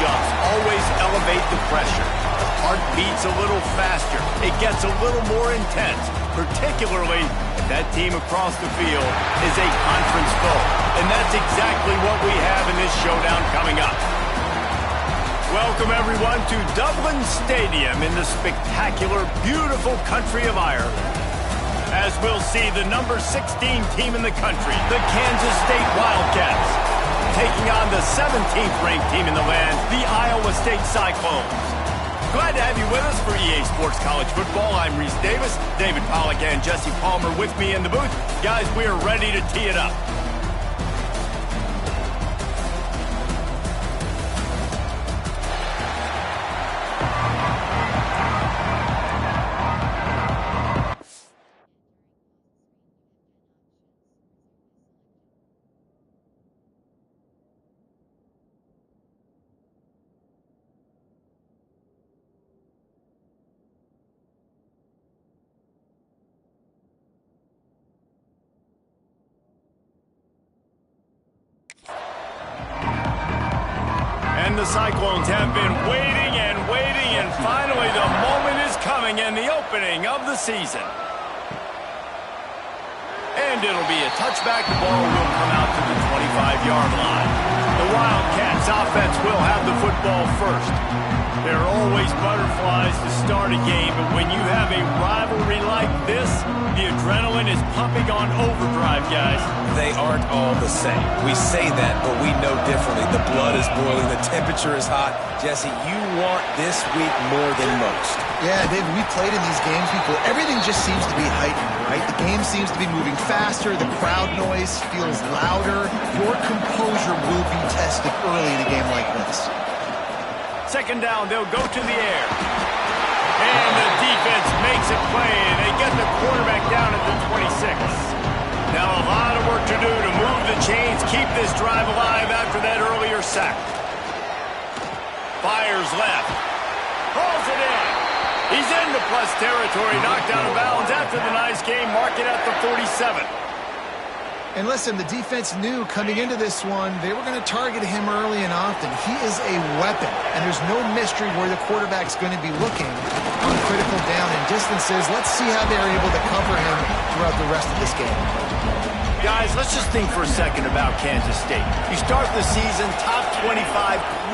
jumps always elevate the pressure. Heart beats a little faster. It gets a little more intense, particularly if that team across the field is a conference foe. And that's exactly what we have in this showdown coming up. Welcome, everyone, to Dublin Stadium in the spectacular, beautiful country of Ireland. As we'll see the number 16 team in the country, the Kansas State Wildcats, taking on the 17th ranked team in the land, the Iowa State Cyclones. Glad to have you with us for EA Sports College Football. I'm Reese Davis, David Pollack and Jesse Palmer with me in the booth. Guys, we are ready to tee it up. And the Cyclones have been waiting, and finally the moment is coming and the opening of the season. And it'll be a touchback. The ball will come out to the 25-yard line. The Wildcats offense will have the football first. There are always butterflies to start a game, but when you have a rivalry like this, the adrenaline is pumping on overdrive, guys. They aren't all the same. We say that, but we know differently. The blood is boiling. The temperature is hot. Jesse, you want this week more than most. Yeah, David, we played in these games before. Everything just seems to be heightened, right? The game seems to be moving faster. The crowd noise feels louder. Your composure will be tested early in a game like this. Second down, they'll go to the air. And the defense makes a play, and they get the quarterback down at the 26. Now a lot of work to do to move the chains, keep this drive alive after that earlier sack. Fires left. Pulls it in. He's into plus territory, knocked out of bounds after the nice game, mark it at the 47. And listen, the defense knew coming into this one, they were going to target him early and often. He is a weapon, and there's no mystery where the quarterback's going to be looking on critical down and distances. Let's see how they're able to cover him throughout the rest of this game. Guys, let's just think for a second about Kansas State. You start the season, top 25,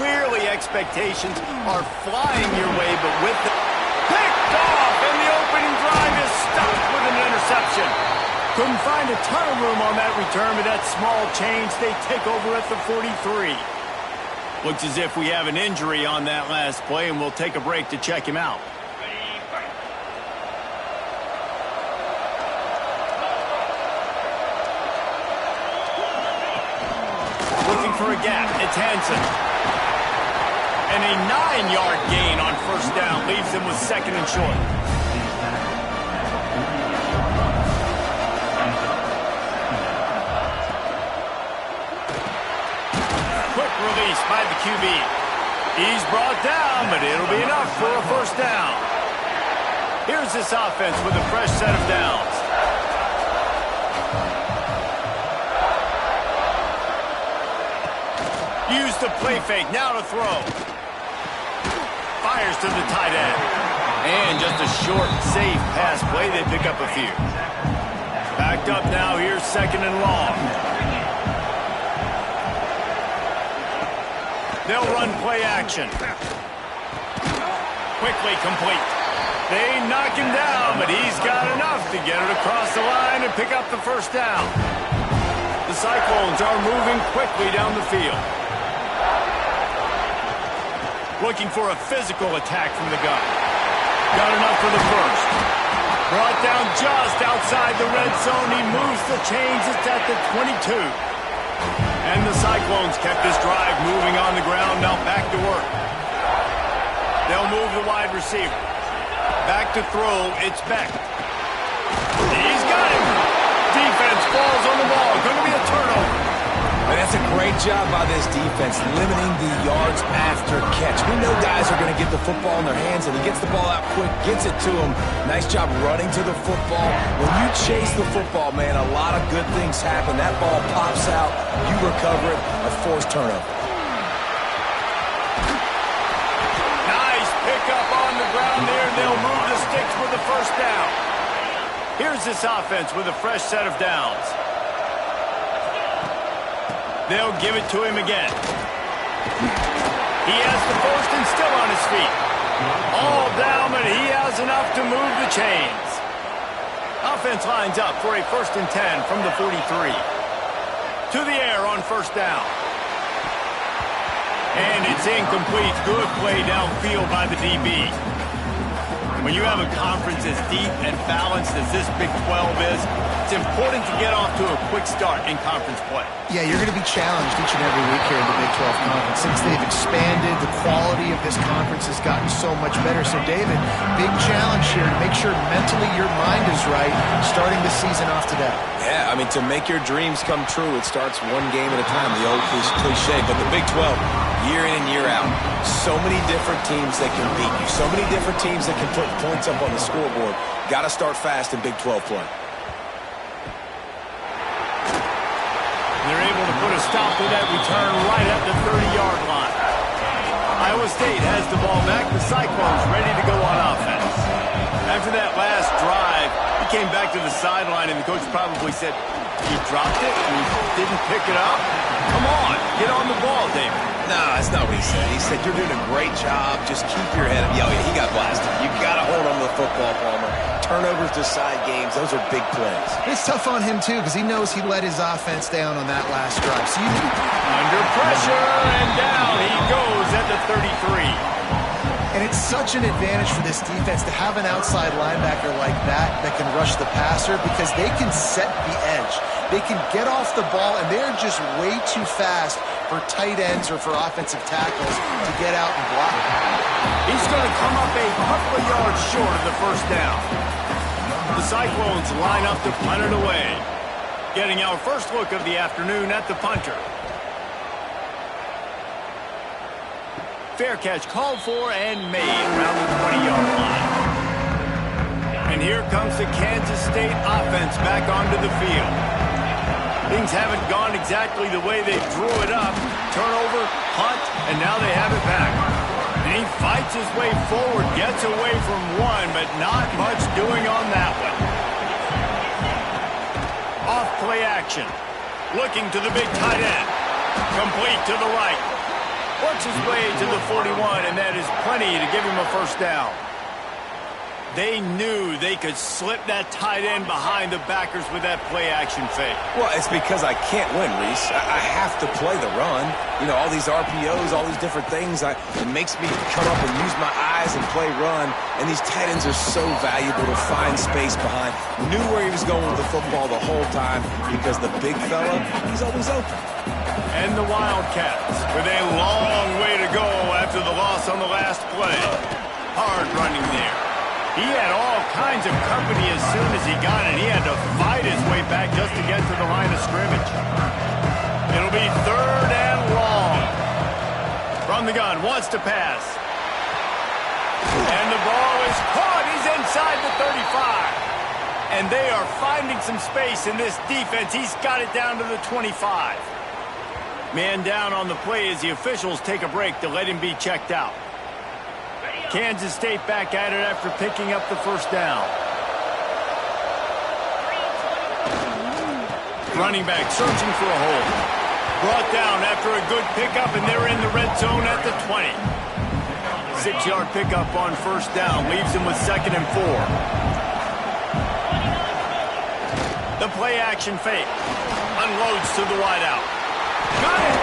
clearly expectations are flying your way, but with the picked off, and the opening drive is stopped with an interception. Couldn't find a ton of room on that return, but that small change, they take over at the 43. Looks as if we have an injury on that last play, and we'll take a break to check him out. Looking for a gap, it's Hansen. And a 9-yard gain on first down leaves them with second and short. Release by the QB. He's brought down, but it'll be enough for a first down. Here's this offense with a fresh set of downs. Use the play fake, now to throw. Fires to the tight end. And just a short, safe pass play, they pick up a few. Backed up now, here's second and long. They'll run play action. Quickly complete. They knock him down, but he's got enough to get it across the line and pick up the first down. The Cyclones are moving quickly down the field. Looking for a physical attack from the gun. Got enough for the first. Brought down just outside the red zone. He moves the chains. It's at the 22. And the Cyclones kept this drive moving on the ground. Now back to work. They'll move the wide receiver. Back to throw. It's Beck. He's got him. Defense falls on the ball. Going to be a turnover. And that's a great job by this defense, limiting the yards after catch. We know guys are going to get the football in their hands, and he gets the ball out quick, gets it to him. Nice job running to the football. When you chase the football, man, a lot of good things happen. That ball pops out, you recover it, a forced turnover. they'll move the sticks with the first down. Here's this offense with a fresh set of downs. They'll give it to him again. He has the first and still on his feet. All down, but he has enough to move the chains. Offense lines up for a 1st and 10 from the 43. To the air on first down. And it's incomplete. Good play downfield by the DB. When you have a conference as deep and balanced as this Big 12 is, it's important to get off to a quick start in conference play. Yeah, you're going to be challenged each and every week here in the Big 12 Conference. Since they've expanded, the quality of this conference has gotten so much better. So, David, big challenge here to make sure mentally your mind is right starting the season off today. Yeah, I mean, to make your dreams come true, it starts one game at a time, the old cliche. But the Big 12, year in and year out, so many different teams that can beat you, so many different teams that can put points up on the scoreboard. Got to start fast in Big 12 play. They're able to put a stop to that return right at the 30-yard line. Iowa State has the ball back. The Cyclones ready to go on offense. After that last drive, he came back to the sideline, and the coach probably said, "You dropped it? You didn't pick it up? Come on, get on the ball, David." No, that's not what he said. He said, "You're doing a great job. Just keep your head up." Yeah, he got blasted. You got to hold on to the football, Palmer. Turnovers decide games. Those are big plays. It's tough on him, too, because he knows he let his offense down on that last drive. So under pressure, and down he goes at the 33. And it's such an advantage for this defense to have an outside linebacker like that can rush the passer because they can set the edge. They can get off the ball, and they're just way too fast for tight ends or for offensive tackles to get out and block. He's going to come up a couple of yards short of the first down. The Cyclones line up to punt it away. Getting our first look of the afternoon at the punter. Fair catch called for and made around the 20-yard line. And here comes the Kansas State offense back onto the field. Things haven't gone exactly the way they drew it up. Turnover, punt, and now they have it back. And he fights his way forward, gets away from one, but not much doing on that one. Off play action. Looking to the big tight end. Complete to the right. Works his way to the 41, and that is plenty to give him a first down. They knew they could slip that tight end behind the backers with that play-action fake. Well, it's because I can't win, Reese. I have to play the run. You know, all these RPOs, all these different things. It makes me come up and use my eyes and play run. And these tight ends are so valuable to find space behind. Knew where he was going with the football the whole time because the big fella, he's always open. And the Wildcats with a long way to go after the loss on the last play. Hard running there. He had all kinds of company as soon as he got it. He had to fight his way back just to get to the line of scrimmage. It'll be 3rd and long. From the gun, wants to pass. And the ball is caught. He's inside the 35. And they are finding some space in this defense. He's got it down to the 25. Man down on the play as the officials take a break to let him be checked out. Kansas State back at it after picking up the first down. Running back searching for a hole. Brought down after a good pickup, and they're in the red zone at the 20. 6-yard pickup on first down leaves him with 2nd and 4. The play action fake. Unloads to the wideout. Got it!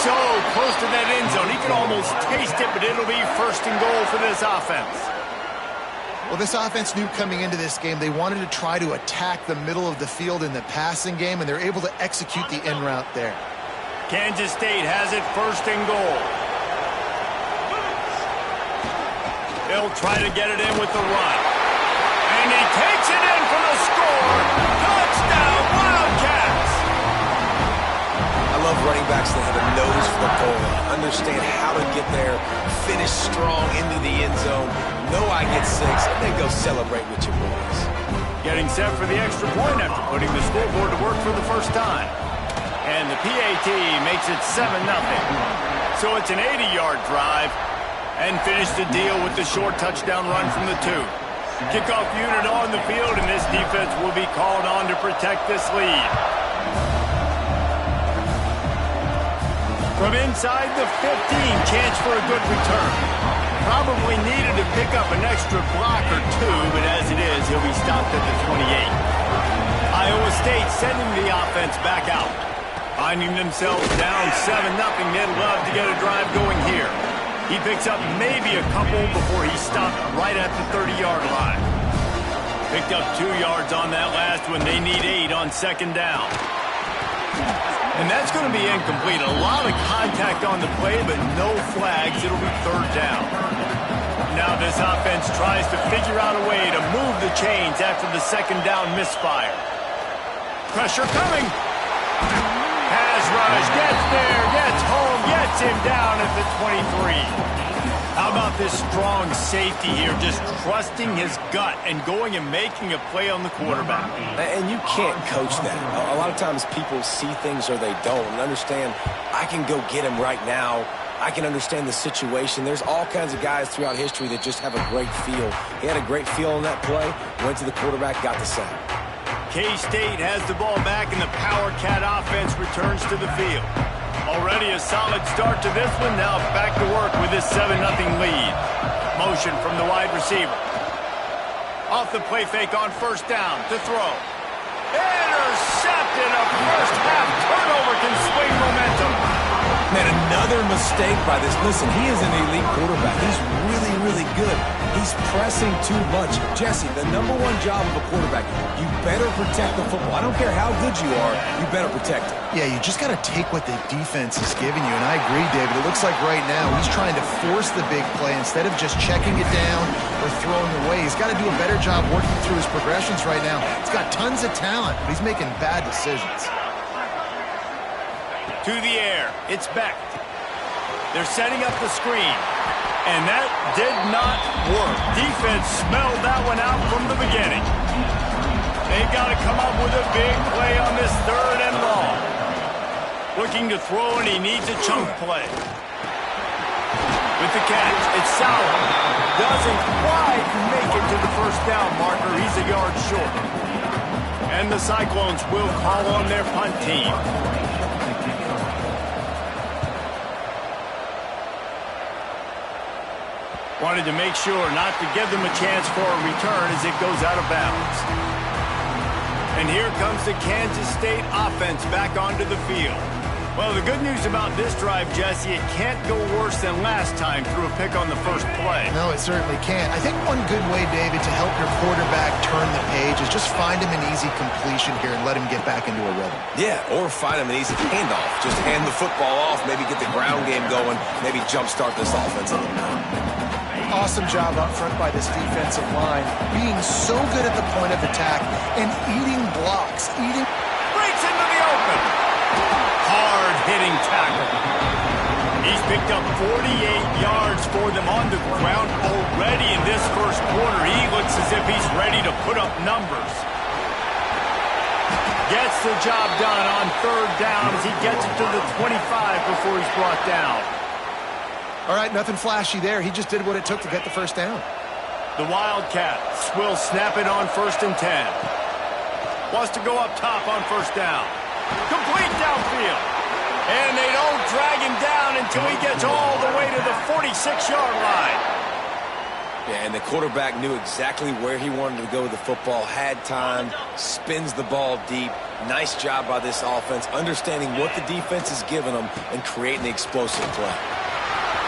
So close to that end zone. He could almost taste it, but it'll be 1st and goal for this offense. Well, this offense knew coming into this game they wanted to try to attack the middle of the field in the passing game, and they're able to execute the in route there. Kansas State has it 1st and goal. They'll try to get it in with the run. And he takes it in for the score. Touchdown, Wildcats! I love running backs that have a nose for the goal, understand how to get there, finish strong into the end zone, know I get 6, and then go celebrate with your boys. Getting set for the extra point after putting the scoreboard to work for the first time. And the PAT makes it 7-0. So it's an 80-yard drive And finish the deal with the short touchdown run from the 2. Kickoff unit on the field, and this defense will be called on to protect this lead. From inside the 15, chance for a good return. Probably needed to pick up an extra block or 2, but as it is, he'll be stopped at the 28. Iowa State sending the offense back out. Finding themselves down 7-0, they'd love to get a drive going here. He picks up maybe a couple before he stopped right at the 30-yard line. Picked up 2 yards on that last one. They need 8 on second down. And that's going to be incomplete. A lot of contact on the play, but no flags. It'll be third down. Now this offense tries to figure out a way to move the chains after the second down misfire. Pressure coming. Pass rush, gets there, gets home, gets him down at the 23. How about this strong safety here, just trusting his gut and going and making a play on the quarterback. And you can't coach that. A lot of times people see things or they don't. And understand, I can go get him right now. I can understand the situation. There's all kinds of guys throughout history that just have a great feel. He had a great feel on that play, went to the quarterback, got the sack. K-State has the ball back, and the Power Cat offense returns to the field. Already a solid start to this one. Now back to work with this 7-0 lead. Motion from the wide receiver. Off the play fake on first down to throw. Intercepted. A first half turnover can swing momentum. Man, another mistake by this. Listen, he is an elite quarterback. He's really, really good. He's pressing too much. Jesse, the #1 job of a quarterback, you better protect the football. I don't care how good you are, you better protect it. Yeah, you just got to take what the defense is giving you, and I agree, David. It looks like right now he's trying to force the big play instead of just checking it down or throwing away. He's got to do a better job working through his progressions right now. He's got tons of talent, but he's making bad decisions. To the air, it's Beck. They're setting up the screen, and that did not work. Defense smelled that one out from the beginning. They've got to come up with a big play on this 3rd and long. Looking to throw, and he needs a chunk play. With the catch, it's Sauer. Doesn't quite make it to the first down marker. He's a yard short. And the Cyclones will call on their punt team. Wanted to make sure not to give them a chance for a return as it goes out of bounds. And here comes the Kansas State offense back onto the field. Well, the good news about this drive, Jesse, it can't go worse than last time through a pick on the first play. No, it certainly can't. I think one good way, David, to help your quarterback turn the page is just find him an easy completion here and let him get back into a rhythm. Yeah, or find him an easy handoff. Just hand the football off, maybe get the ground game going, maybe jumpstart this offense a little bit. Awesome job up front by this defensive line, being so good at the point of attack and eating blocks, breaks into the open. Hard-hitting tackle. He's picked up 48 yards for them on the ground already in this first quarter. He looks as if he's ready to put up numbers. Gets the job done on 3rd down as he gets it to the 25 before he's brought down. All right, nothing flashy there. He just did what it took to get the first down. The Wildcats will snap it on 1st and 10. Wants to go up top on 1st down. Complete downfield. And they don't drag him down until he gets all the way to the 46-yard line. Yeah, and the quarterback knew exactly where he wanted to go with the football, had time, spins the ball deep. Nice job by this offense, understanding what the defense is giving them and creating the explosive play.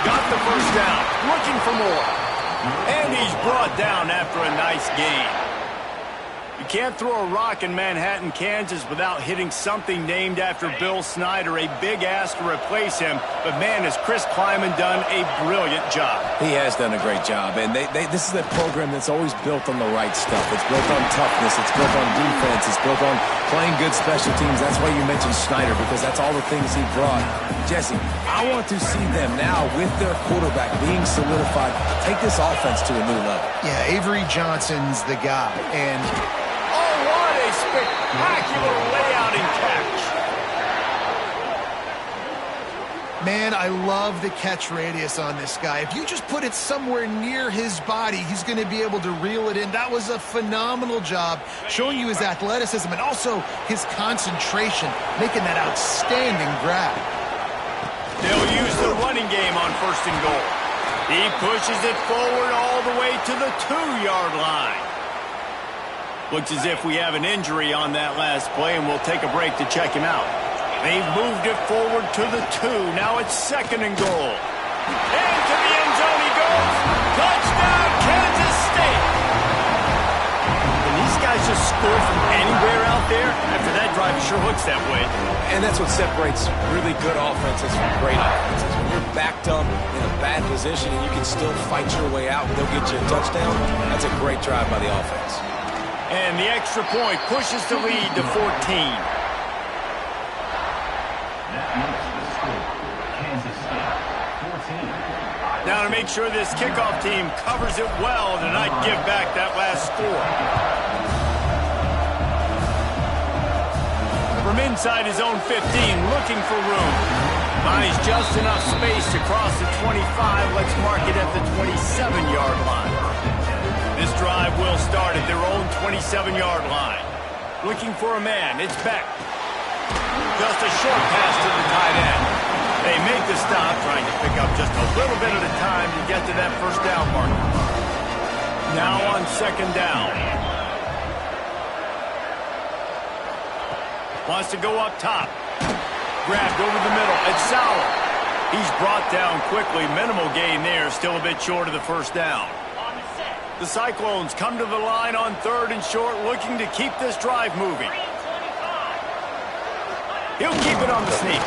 Got the first down, looking for more. And he's brought down after a nice gain. You can't throw a rock in Manhattan, Kansas without hitting something named after Bill Snyder. A big ask to replace him. But, man, has Chris Kleiman done a brilliant job. He has done a great job. And this is a program that's always built on the right stuff. It's built on toughness. It's built on defense. It's built on playing good special teams. That's why you mentioned Snyder, because that's all the things he brought. Jesse, I want to see them now with their quarterback being solidified take this offense to a new level. Yeah, Avery Johnson's the guy. And what a spectacular layout and catch. Man, I love the catch radius on this guy. If you just put it somewhere near his body, he's going to be able to reel it in. That was a phenomenal job, showing you his athleticism and also his concentration, making that outstanding grab. They'll use the running game on 1st and goal. He pushes it forward all the way to the 2-yard line. Looks as if we have an injury on that last play, and we'll take a break to check him out. They've moved it forward to the 2. Now it's 2nd and goal. Into the end zone he goes. Touchdown, Kansas State. Can these guys just score from anywhere out there? After that drive, it sure looks that way. And that's what separates really good offenses from great offenses. When you're backed up in a bad position and you can still fight your way out and they'll get you a touchdown, that's a great drive by the offense. And the extra point pushes the lead to 14. Now to make sure this kickoff team covers it well to not give back that last score. From inside his own 15, looking for room. Finds just enough space to cross the 25. Let's mark it at the 27-yard line. This drive will start at their own 27-yard line. Looking for a man. It's Beck. Just a short pass to the tight end. They make the stop, trying to pick up just a little bit at a time to get to that 1st down marker. Now on 2nd down. Wants to go up top. Grabbed over the middle. It's Sauer. He's brought down quickly. Minimal gain there. Still a bit short of the 1st down. The Cyclones come to the line on 3rd and short, looking to keep this drive moving. He'll keep it on the sneak.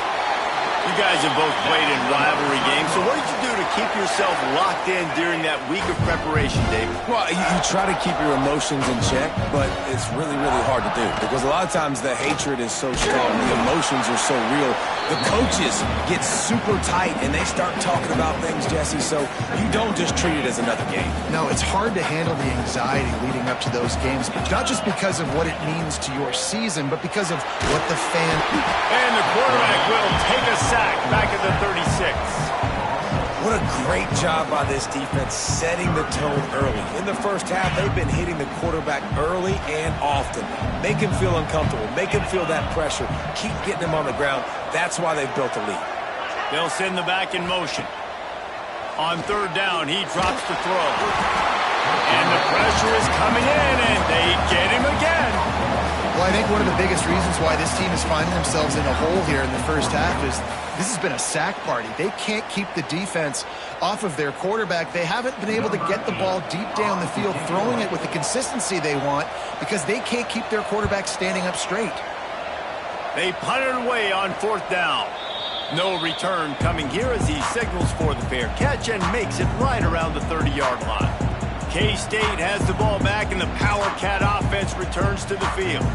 You guys have both played in rivalry games, so what did you do to keep yourself locked in during that week of preparation, Dave? Well, you try to keep your emotions in check, but it's really, really hard to do because a lot of times the hatred is so strong, the emotions are so real. The coaches get super tight and they start talking about things, Jesse, so you don't just treat it as another game. No, it's hard to handle the anxiety leading up to those games, not just because of what it means to your season, but because of what the fan... And the quarterback will take a sack back at the 36. What a great job by this defense setting the tone early. In the 1st half, they've been hitting the quarterback early and often. Make him feel uncomfortable. Make him feel that pressure. Keep getting him on the ground. That's why they've built a lead. They'll send the back in motion. On 3rd down, he drops the throw. And the pressure is coming in, and they get him again. Well, I think one of the biggest reasons why this team is finding themselves in a hole here in the 1st half is this has been a sack party. They can't keep the defense off of their quarterback. They haven't been able to get the ball deep down the field, throwing it with the consistency they want because they can't keep their quarterback standing up straight. They punt it away on 4th down. No return coming here as he signals for the fair catch and makes it right around the 30-yard line. K-State has the ball back and the Power Cat offense returns to the field.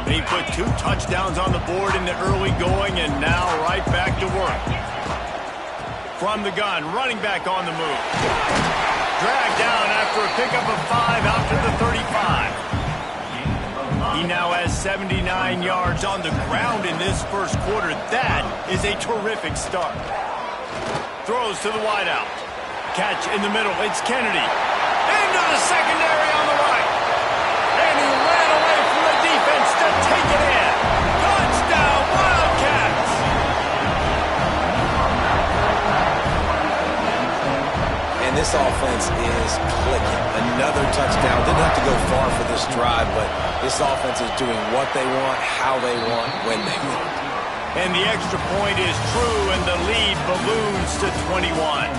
They put 2 touchdowns on the board in the early going and now right back to work. From the gun, running back on the move. Dragged down after a pickup of 5 out to the 35. He now has 79 yards on the ground in this 1st quarter. That is a terrific start. Throws to the wideout. Catch in the middle. It's Kennedy. Into the secondary on the right. And he ran away from the defense to take it in. Touchdown, Wildcats! And this offense is clicking. Another touchdown. Didn't have to go far for this drive, but this offense is doing what they want, how they want, when they want. And the extra point is true, and the lead balloons to 21.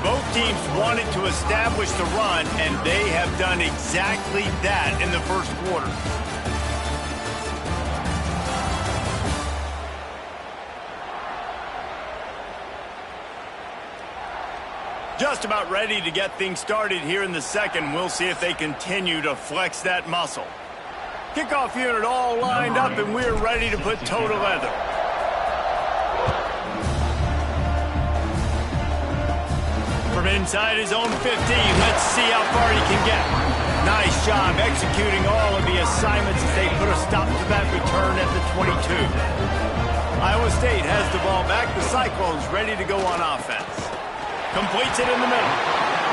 Both teams wanted to establish the run, and they have done exactly that in the 1st quarter. Just about ready to get things started here in the 2nd. We'll see if they continue to flex that muscle. Kickoff unit all lined up, and we're ready to put toe to leather. From inside his own 15, let's see how far he can get. Nice job executing all of the assignments as they put a stop to that return at the 22. Iowa State has the ball back. The Cyclones ready to go on offense. Completes it in the middle.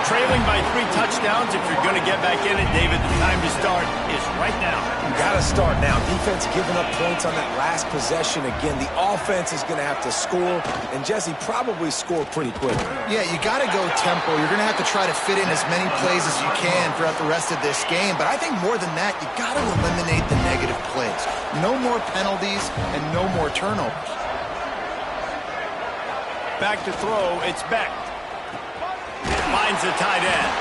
Trailing by 3 touchdowns. If you're going to get back in it, David, the time to start is right now. You got to start now. Defense giving up points on that last possession. Again, the offense is going to have to score, and Jesse probably score pretty quickly. Yeah, you got to go tempo. You're going to have to try to fit in as many plays as you can throughout the rest of this game. But I think more than that, you got to eliminate the negative plays. No more penalties and no more turnovers. Back to throw, it's Beck. Finds the tight end.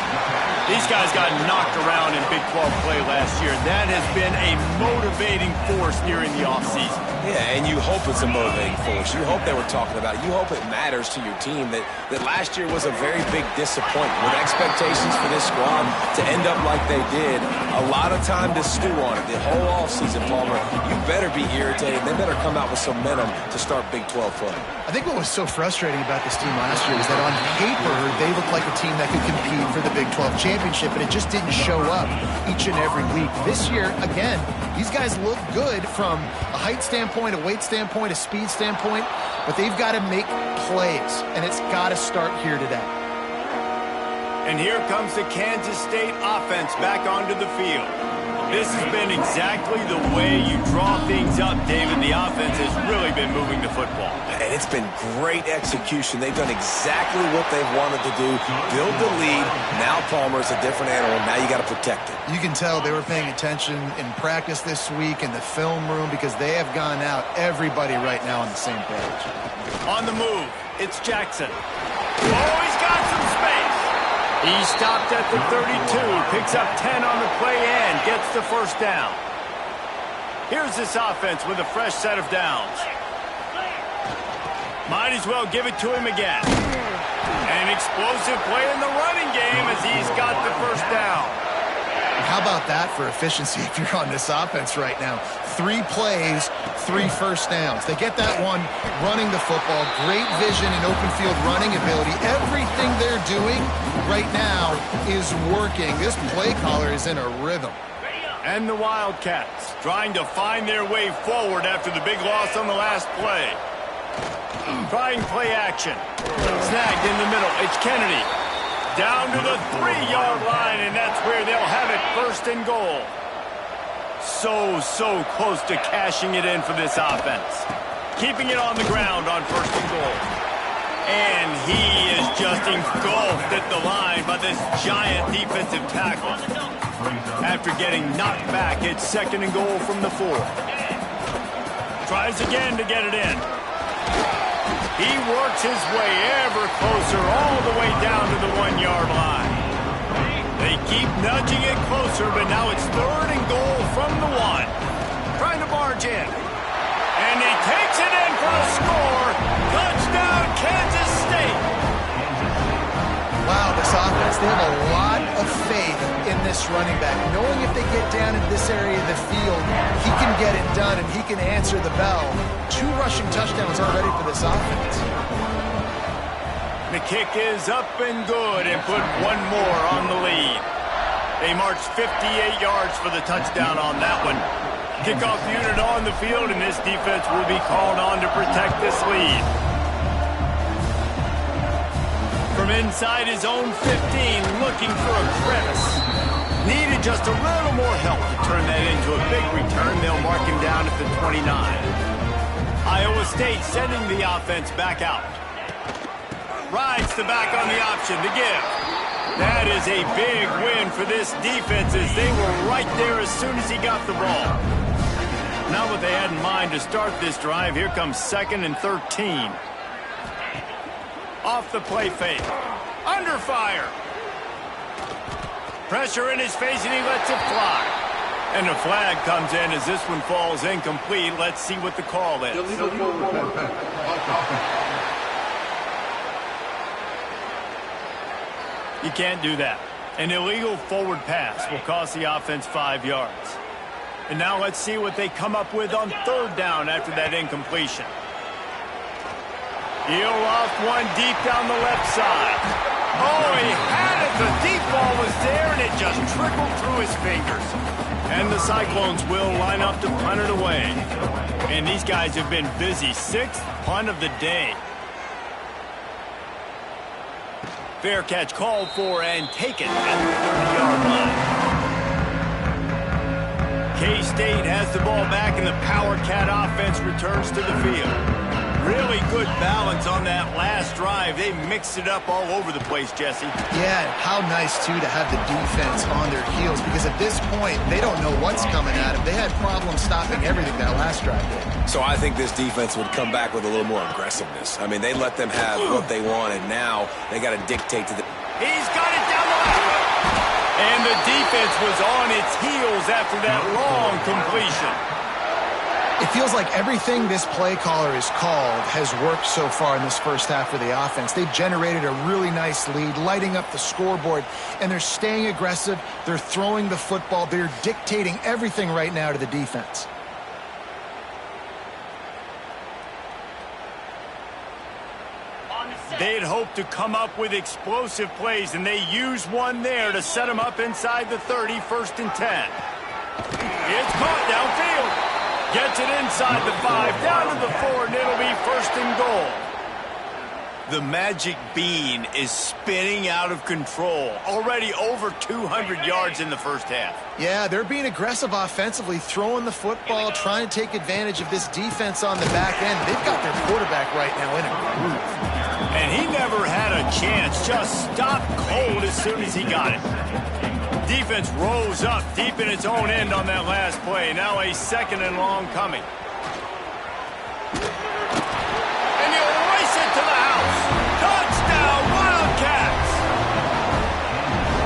These guys got knocked around in Big 12 play last year. That has been a motivating force during the offseason. Yeah, and you hope it's a motivating force. You hope they were talking about it. You hope it matters to your team that last year was a very big disappointment. With expectations for this squad to end up like they did, a lot of time to stew on it. The whole offseason, Palmer, you better be irritated. They better come out with some momentum to start Big 12 play. I think what was so frustrating about this team last year was that on paper, they looked like a team that could compete for the Big 12 championship, but it just didn't show up each and every week. This year, again, these guys look good from a height standpoint, a weight standpoint, a speed standpoint, but they've got to make plays, and it's got to start here today. And here comes the Kansas State offense back onto the field. This has been exactly the way you draw things up, David. The offense has really been moving the football. And it's been great execution. They've done exactly what they've wanted to do. Build the lead. Now Palmer's a different animal. Now you got to protect it. You can tell they were paying attention in practice this week in the film room because they have gone out, everybody right now on the same page. On the move, it's Jackson. Oh, he's got some space. He stopped at the 32, picks up 10 on the play and gets the first down. Here's this offense with a fresh set of downs. Might as well give it to him again. An explosive play in the running game as he's got the first down. How about that for efficiency if you're on this offense right now? 3 plays, 3 first downs. They get that one running the football. Great vision and open field running ability. Everything they're doing right now is working. This play caller is in a rhythm. And the Wildcats trying to find their way forward after the big loss on the last play. Trying play action. Snagged in the middle. It's Kennedy. Down to the 3-yard line, and that's where they'll have it, first and goal. So close to cashing it in for this offense. Keeping it on the ground on first and goal. And he is just engulfed at the line by this giant defensive tackle. After getting knocked back, it's second and goal from the 4. Tries again to get it in. He works his way ever closer all the way down to the 1-yard line. They keep nudging it closer, but now it's third and goal from the 1. Trying to barge in. And he takes it in for a score. Touchdown, Kansas State. Wow, this offense, they have a lot of faith in this running back. Knowing if they get down in this area of the field, he can get it done and he can answer the bell. 2 rushing touchdowns already for this offense. The kick is up and good and put 1 more on the lead. They march 58 yards for the touchdown on that one. Kickoff unit on the field, and this defense will be called on to protect this lead. From inside his own 15, looking for a crevice. Needed just a little more help to turn that into a big return. They'll mark him down at the 29. Iowa State sending the offense back out. Rides the back on the option to give. That is a big win for this defense as they were right there as soon as he got the ball. Not what they had in mind to start this drive. Here comes 2nd and 13. Off the play fake. Under fire. Pressure in his face and he lets it fly. And a flag comes in as this one falls incomplete. Let's see what the call is. You can't do that. An illegal forward pass will cost the offense 5 yards. And now let's see what they come up with on 3rd down after that incompletion. He'll loft one deep down the left side. Oh, he had it. The deep ball was there, and it just trickled through his fingers. And the Cyclones will line up to punt it away. Man, these guys have been busy. Sixth punt of the day. Fair catch called for and taken at the 30-yard line. K-State has the ball back, and the Power Cat offense returns to the field. Really good balance on that last drive. They mixed it up all over the place, Jesse. Yeah, how nice, too, to have the defense on their heels, because at this point, they don't know what's coming at them. They had problems stopping everything that last drive did. So I think this defense would come back with a little more aggressiveness. I mean, they let them have what they want, and now they got to dictate to the... He's got it down the line. And the defense was on its heels after that long completion. It feels like everything this play caller has called has worked so far in this first half for the offense. They've generated a really nice lead, lighting up the scoreboard, and they're staying aggressive. They're throwing the football. They're dictating everything right now to the defense. They'd hoped to come up with explosive plays, and they used one there to set them up inside the 30, 1st and 10. It's caught downfield. Gets it inside the 5, down to the 4, and it'll be 1st and goal. The magic bean is spinning out of control. Already over 200 yards in the first half. Yeah, they're being aggressive offensively, throwing the football, trying to take advantage of this defense on the back end. They've got their quarterback right now in a groove. And he never had a chance, just stopped cold as soon as he got it. Defense rose up deep in its own end on that last play. Now a 2nd and long coming. And he'll race it to the house. Touchdown, Wildcats!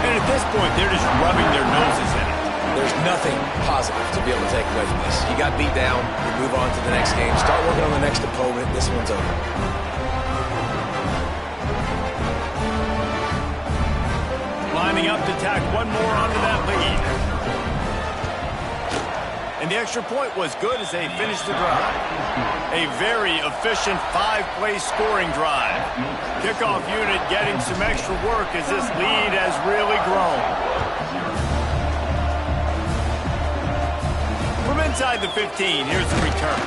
And at this point, they're just rubbing their noses in it. There's nothing positive to be able to take away from this. You got beat down, you move on to the next game, start working on the next opponent. This one's over. Lining up to tack one more onto that lead. And the extra point was good as they finished the drive. A very efficient 5-play scoring drive. Kickoff unit getting some extra work as this lead has really grown. From inside the 15, here's the return.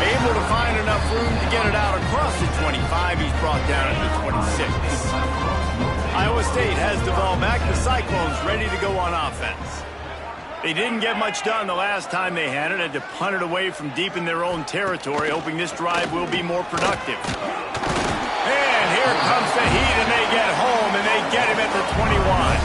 Able to find enough room to get it out across the 25. He's brought down at the 26. Iowa State has the ball back. The Cyclones ready to go on offense. They didn't get much done the last time they had it. Had to punt it away from deep in their own territory, hoping this drive will be more productive. And here comes the heat, and they get home, and they get him at the 21.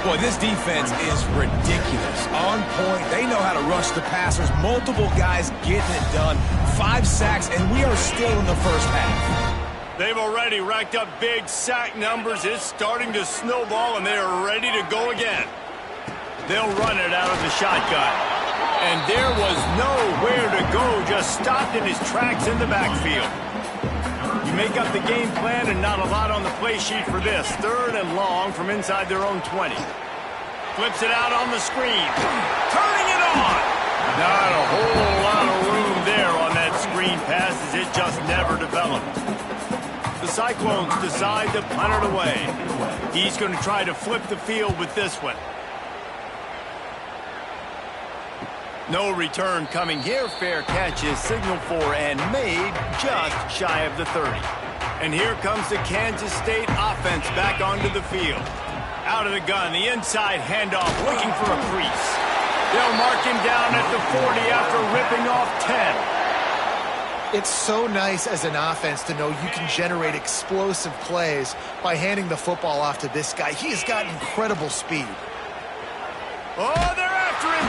Boy, this defense is ridiculous. On point. They know how to rush the passers. Multiple guys getting it done. 5 sacks, and we are still in the first half. They've already racked up big sack numbers. It's starting to snowball, and they are ready to go again. They'll run it out of the shotgun. And there was nowhere to go, just stopped in his tracks in the backfield. You make up the game plan, and not a lot on the play sheet for this. 3rd and long from inside their own 20. Flips it out on the screen. Turning it on. Not a whole lot of room there on that screen pass, as it just never developed. The Cyclones decide to punt it away. He's going to try to flip the field with this one. No return coming here. Fair catch is signaled for and made just shy of the 30. And here comes the Kansas State offense back onto the field. Out of the gun, the inside handoff, looking for a crease. They'll mark him down at the 40 after ripping off 10. It's so nice as an offense to know you can generate explosive plays by handing the football off to this guy. He has got incredible speed. Oh, they're after him.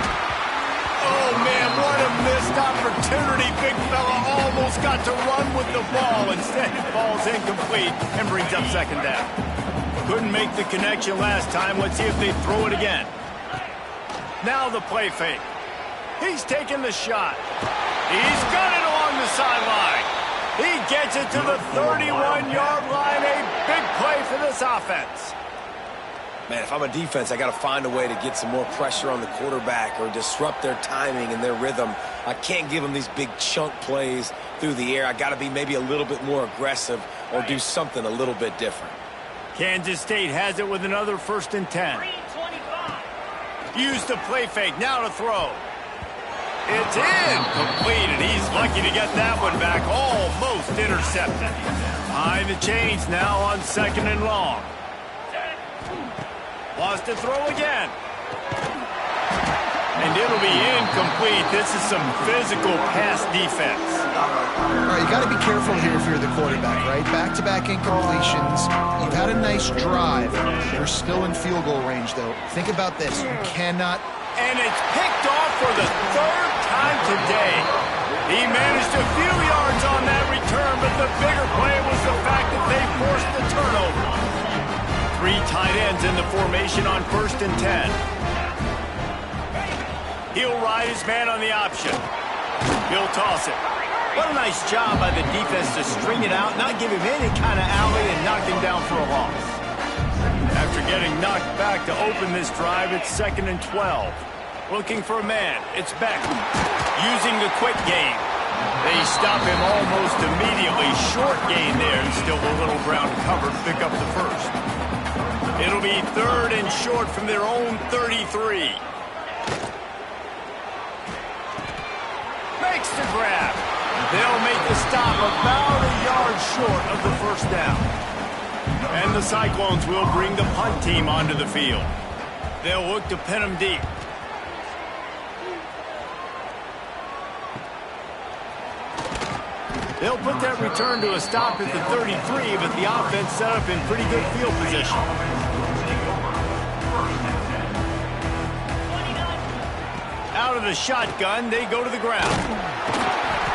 Oh, man, what a missed opportunity. Big fella almost got to run with the ball. Instead, it falls incomplete and brings up 2nd down. Couldn't make the connection last time. Let's see if they throw it again. Now the play fake. He's taking the shot. He's got it along the sideline. He gets it to the 31-yard line. A big play for this offense. Man, if I'm a defense, I got to find a way to get some more pressure on the quarterback or disrupt their timing and their rhythm. I can't give them these big chunk plays through the air. I got to be maybe a little bit more aggressive or do something a little bit different. Kansas State has it with another 1st and 10. Use the play fake. Now to throw. It's incomplete, and he's lucky to get that one back. Almost intercepted. Behind the chains now on 2nd and long. Lost to throw again. And it'll be incomplete. This is some physical pass defense. All right, you got to be careful here if you're the quarterback, right? Back-to-back incompletions. You've had a nice drive. You're still in field goal range, though. Think about this. You cannot... And it's picked off for the 3rd time today. He managed a few yards on that return, but the bigger play was the fact that they forced the turnover. 3 tight ends in the formation on 1st and 10. He'll ride his man on the option. He'll toss it. What a nice job by the defense to string it out, not give him any kind of alley, and knock him down for a loss. After getting knocked back to open this drive, it's 2nd and 12. Looking for a man. It's Beck. Using the quick game. They stop him almost immediately. Short gain there, and still a little ground cover to pick up the first. It'll be 3rd and short from their own 33. Makes the grab. They'll make the stop about a yard short of the first down. And the Cyclones will bring the punt team onto the field. They'll look to pin them deep. They'll put that return to a stop at the 33, but the offense set up in pretty good field position. Out of the shotgun, they go to the ground.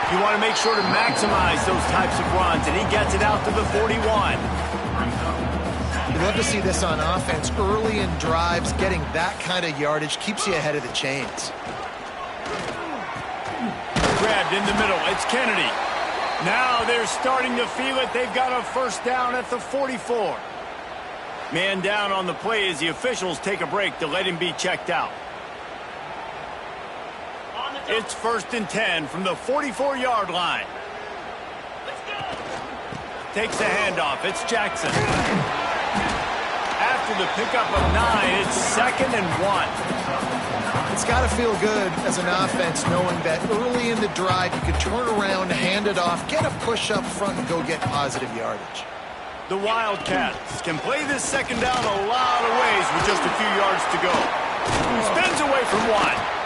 You want to make sure to maximize those types of runs, and he gets it out to the 41. You'd love to see this on offense. Early in drives, getting that kind of yardage keeps you ahead of the chains. Grabbed in the middle. It's Kennedy. Now they're starting to feel it. They've got a first down at the 44. Man down on the play as the officials take a break to let him be checked out. It's 1st and 10 from the 44-yard line. Takes the handoff. It's Jackson. After the pickup of 9, it's 2nd and 1. It's got to feel good as an offense knowing that early in the drive you could turn around, hand it off, get a push up front, and go get positive yardage. The Wildcats can play this 2nd down a lot of ways with just a few yards to go. Spins away from 1.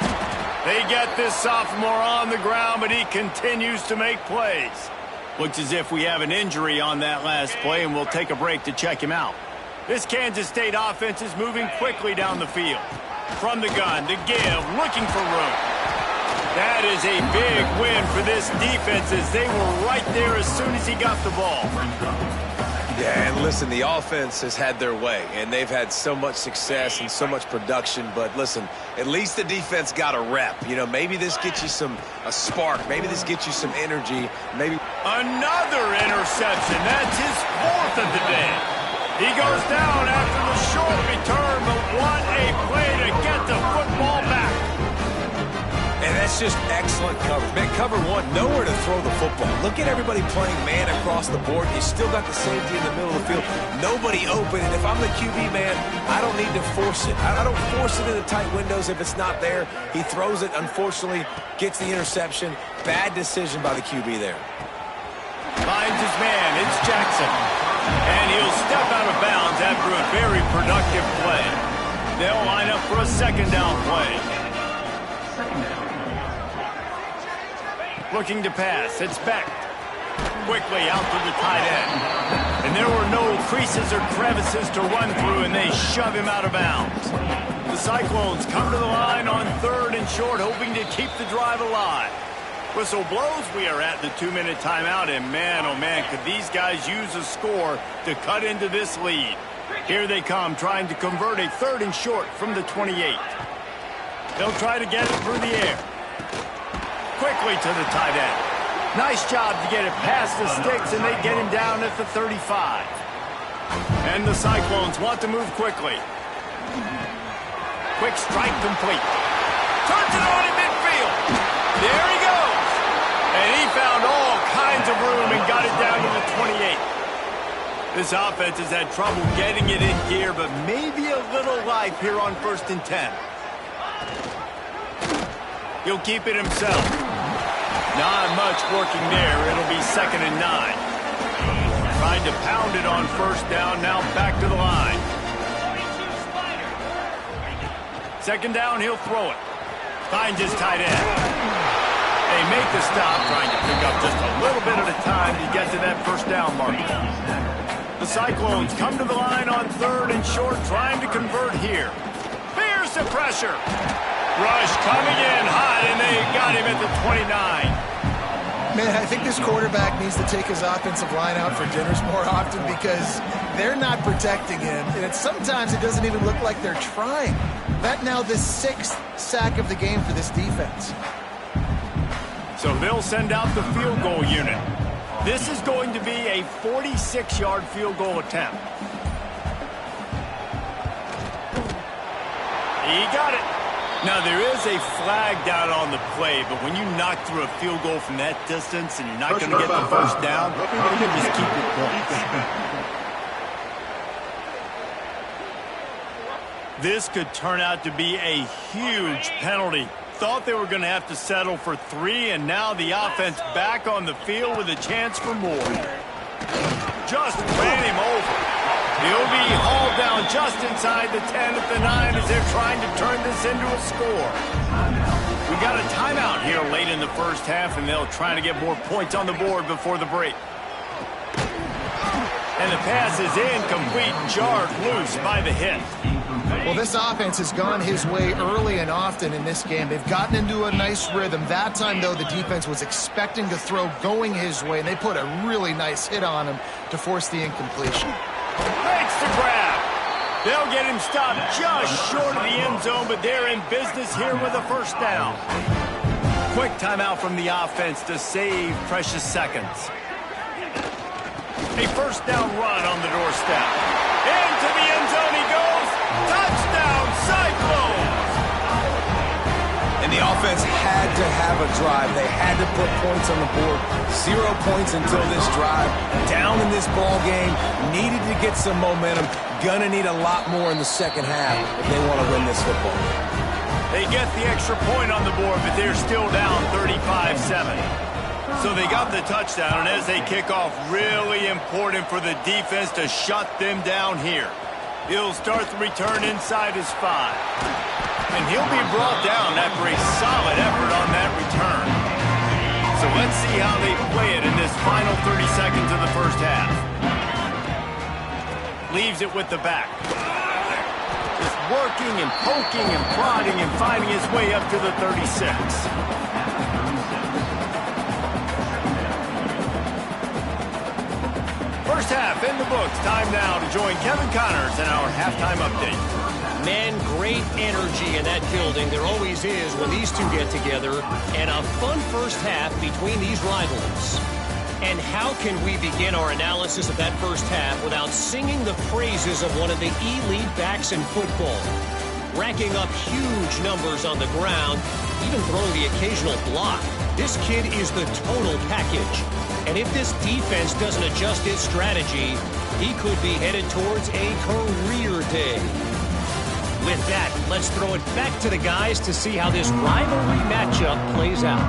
They get this sophomore on the ground, but he continues to make plays. Looks as if we have an injury on that last play, and we'll take a break to check him out. This Kansas State offense is moving quickly down the field. From the gun, to give, looking for room. That is a big win for this defense as they were right there as soon as he got the ball. Yeah, and listen, the offense has had their way, and they've had so much success and so much production. But listen, at least the defense got a rep. You know, maybe this gets you a spark. Maybe this gets you some energy. Maybe another interception. That's his 4th of the day. He goes down after the short return, but what a play to get the football back. And that's just excellent coverage. Man, cover 1, nowhere to throw the football. Look at everybody playing man across the board. You still got the safety in the middle of the field. Nobody open. And if I'm the QB, man, I don't need to force it. I don't force it into tight windows if it's not there. He throws it, unfortunately, gets the interception. Bad decision by the QB there. Finds his man. It's Jackson. And he'll step out of bounds after a very productive play. They'll line up for a 2nd down play. Looking to pass. It's Beck. Quickly out to the tight end. And there were no creases or crevices to run through, and they shove him out of bounds. The Cyclones come to the line on 3rd and short, hoping to keep the drive alive. Whistle blows. We are at the 2-minute timeout, and man, oh man, could these guys use a score to cut into this lead. Here they come, trying to convert a 3rd and short from the 28. They'll try to get it through the air. Quickly to the tight end. Nice job to get it past the sticks, and they get him down at the 35. And the Cyclones want to move quickly. Quick strike complete. Turns it on in midfield. There he goes. And he found all kinds of room and got it down to the 28. This offense has had trouble getting it in gear, but maybe a little life here on 1st and 10. He'll keep it himself. Not much working there. It'll be 2nd and 9. Trying to pound it on 1st down. Now back to the line. 2nd down, he'll throw it. Finds his tight end. They make the stop, trying to pick up just a little bit at a time to get to that 1st down mark. The Cyclones come to the line on 3rd and short, trying to convert here. Fears the pressure. Rush coming in hot, and they got him at the 29. Man, I think this quarterback needs to take his offensive line out for dinners more often because they're not protecting him. And sometimes it doesn't even look like they're trying. That now the 6th sack of the game for this defense. So they'll send out the field goal unit. This is going to be a 46-yard field goal attempt. He got it. Now, there is a flag down on the play, but when you knock through a field goal from that distance and you're not going to get the 1st down, you can just keep your points. This could turn out to be a huge penalty. Thought they were going to have to settle for 3, and now the offense back on the field with a chance for more. Just ran him over. He'll be hauled down just inside the 10 at the 9 as they're trying to turn this into a score. We got a timeout here late in the 1st half, and they'll try to get more points on the board before the break. And the pass is incomplete, jarred loose by the hit. Well, this offense has gone his way early and often in this game. They've gotten into a nice rhythm. That time, though, the defense was expecting to throw going his way, and they put a really nice hit on him to force the incompletion. Makes the grab. They'll get him stopped just short of the end zone, but they're in business here with a 1st down. Quick timeout from the offense to save precious seconds. A 1st down run on the doorstep. Into the end zone he goes. Touchdown, Cyclones! And the offense had to have a drive. They had to put points on the board. 0 points until this drive. Down in this ball game. Needed to get some momentum. Gonna need a lot more in the 2nd half if they want to win this football. They get the extra point on the board, but they're still down 35-7. So they got the touchdown, and as they kick off, really important for the defense to shut them down here. He'll start the return inside his 5. And he'll be brought down after a solid effort on that return. So let's see how they play it in this final 30 seconds of the 1st half. Leaves it with the back. Just working and poking and prodding and finding his way up to the 36. First half in the books. Time now to join Kevin Connors in our halftime update. Man, great energy in that building. There always is when these two get together. And a fun 1st half between these rivals. And how can we begin our analysis of that 1st half without singing the praises of one of the elite backs in football? Racking up huge numbers on the ground, even throwing the occasional block. This kid is the total package. And if this defense doesn't adjust its strategy, he could be headed towards a career day. With that, let's throw it back to the guys to see how this rivalry matchup plays out.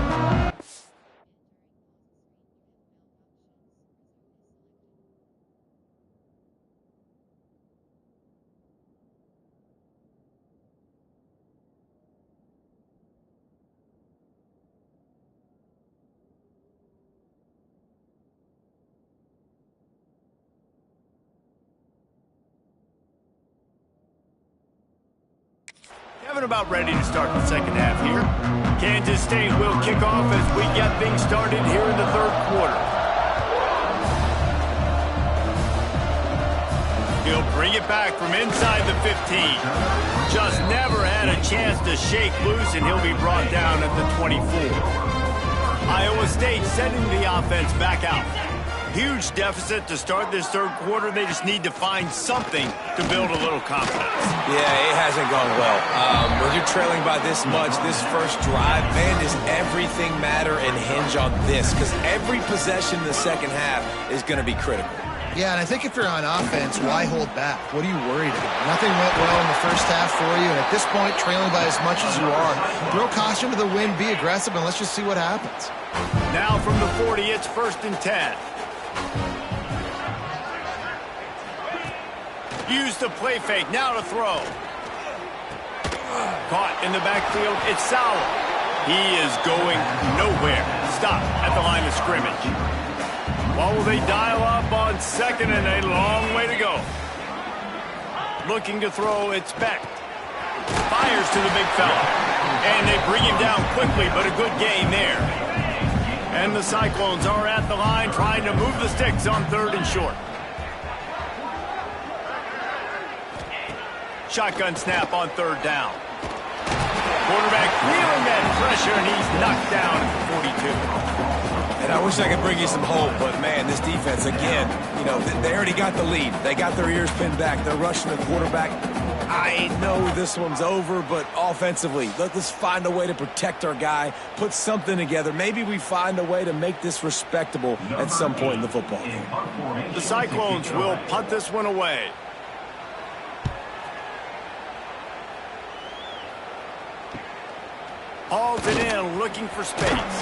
Kevin about ready to start the 2nd half here. Kansas State will kick off as we get things started here in the 3rd quarter. He'll bring it back from inside the 15. Just never had a chance to shake loose, and he'll be brought down at the 24. Iowa State sending the offense back out. Huge deficit to start this 3rd quarter. They just need to find something to build a little confidence. Yeah, it hasn't gone well. When you're trailing by this much, this 1st drive, man, does everything matter and hinge on this? Because every possession in the 2nd half is going to be critical. Yeah, and I think if you're on offense, why hold back? What are you worried about? Nothing went well in the first half for you, and at this point, trailing by as much as you are, throw caution to the wind, be aggressive, and let's just see what happens. Now from the 40, it's 1st and 10. Use the play fake, now to throw. Caught in the backfield, it's Sauer. He is going nowhere. Stop at the line of scrimmage. Well, will they dial up on 2nd and a long way to go? Looking to throw, it's Beck. Fires to the big fella. And they bring him down quickly, but a good gain there. And the Cyclones are at the line trying to move the sticks on 3rd and short. Shotgun snap on 3rd down. Quarterback feeling that pressure, and he's knocked down at the 42. And I wish I could bring you some hope, but, man, this defense, again, you know, they already got the lead. They got their ears pinned back. They're rushing the quarterback. I know this one's over, but offensively, let's find a way to protect our guy, put something together. Maybe we find a way to make this respectable at some point in the football game. The Cyclones will punt this one away. Hauls it in, looking for space.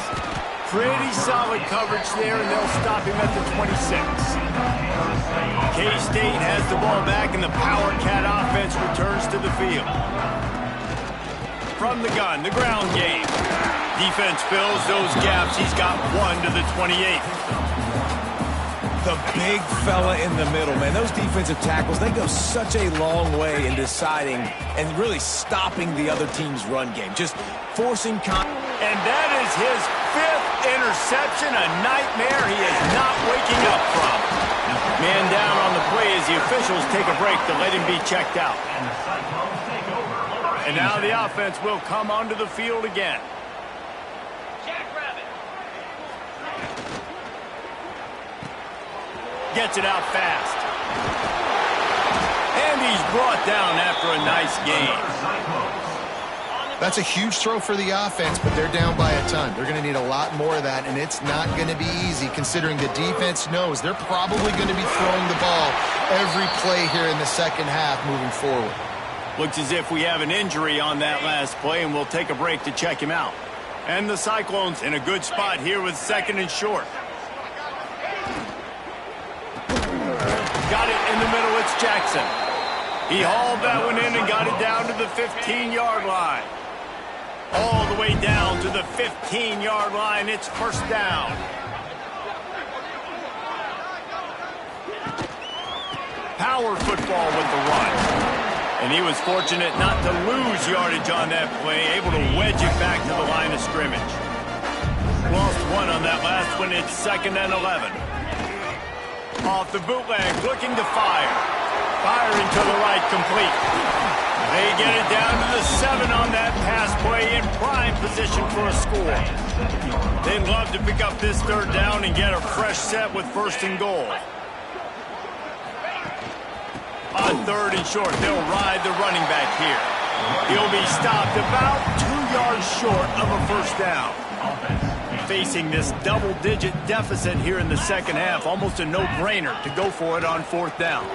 Pretty solid coverage there, and they'll stop him at the 26. K-State has the ball back, and the Power Cat offense returns to the field. From the gun, the ground game. Defense fills those gaps. He's got 1 to the 28. The big fella in the middle, man. Those defensive tackles, they go such a long way in deciding and really stopping the other team's run game. Just forcing and that is his 5th interception, a nightmare he is not waking up from. Man down on the play as the officials take a break to let him be checked out. And now the offense will come onto the field again. Gets it out fast. And he's brought down after a nice game. That's a huge throw for the offense, but they're down by a ton. They're going to need a lot more of that, and it's not going to be easy considering the defense knows they're probably going to be throwing the ball every play here in the second half moving forward. Looks as if we have an injury on that last play, and we'll take a break to check him out. And the Cyclones in a good spot here with 2nd and short. Got it in the middle, it's Jackson. He hauled that one in and got it down to the 15-yard line. All the way down to the 15-yard line, it's 1st down. Power football with the run. And he was fortunate not to lose yardage on that play, able to wedge it back to the line of scrimmage. Lost 1 on that last one, it's 2nd and 11. Off the bootleg, looking to fire. Firing to the right, complete. They get it down to the 7 on that pass play in prime position for a score. They'd love to pick up this 3rd down and get a fresh set with 1st and goal. On 3rd and short, they'll ride the running back here. He'll be stopped about 2 yards short of a 1st down. Facing this double-digit deficit here in the second half, almost a no-brainer to go for it on 4th down.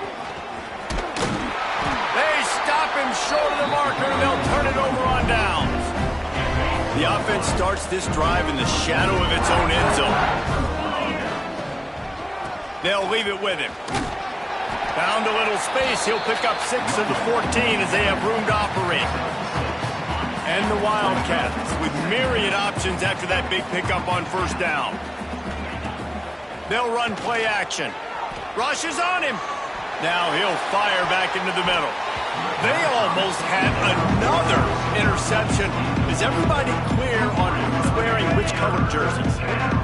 They stop him short of the marker, and they'll turn it over on downs. The offense starts this drive in the shadow of its own end zone. They'll leave it with him. Found a little space. He'll pick up 6 of the 14 as they have room to operate. And the Wildcats with myriad options after that big pickup on 1st down. They'll run play action. Rush is on him. Now he'll fire back into the middle. They almost had another interception. Is everybody clear on who's wearing which colored jerseys?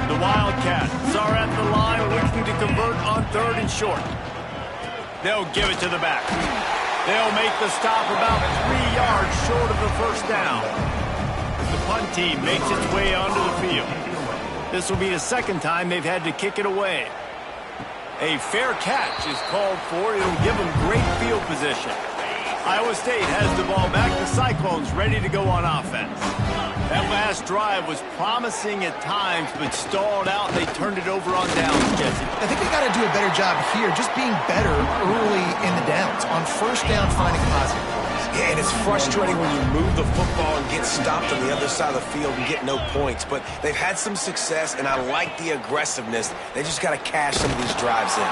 The Wildcats are at the line looking to convert on 3rd and short. They'll give it to the back. They'll make the stop about 3 yards short of the 1st down. The punt team makes its way onto the field. This will be the 2nd time they've had to kick it away. A fair catch is called for. It'll give them great field position. Iowa State has the ball back. The Cyclones ready to go on offense. That last drive was promising at times, but stalled out, and they turned it over on downs, Jesse. I think they got to do a better job here, just being better early in the downs. On first down, finding positive plays. Yeah, and it's frustrating when you move the football and get stopped on the other side of the field and get no points. But they've had some success, and I like the aggressiveness. They just got to cash some of these drives in.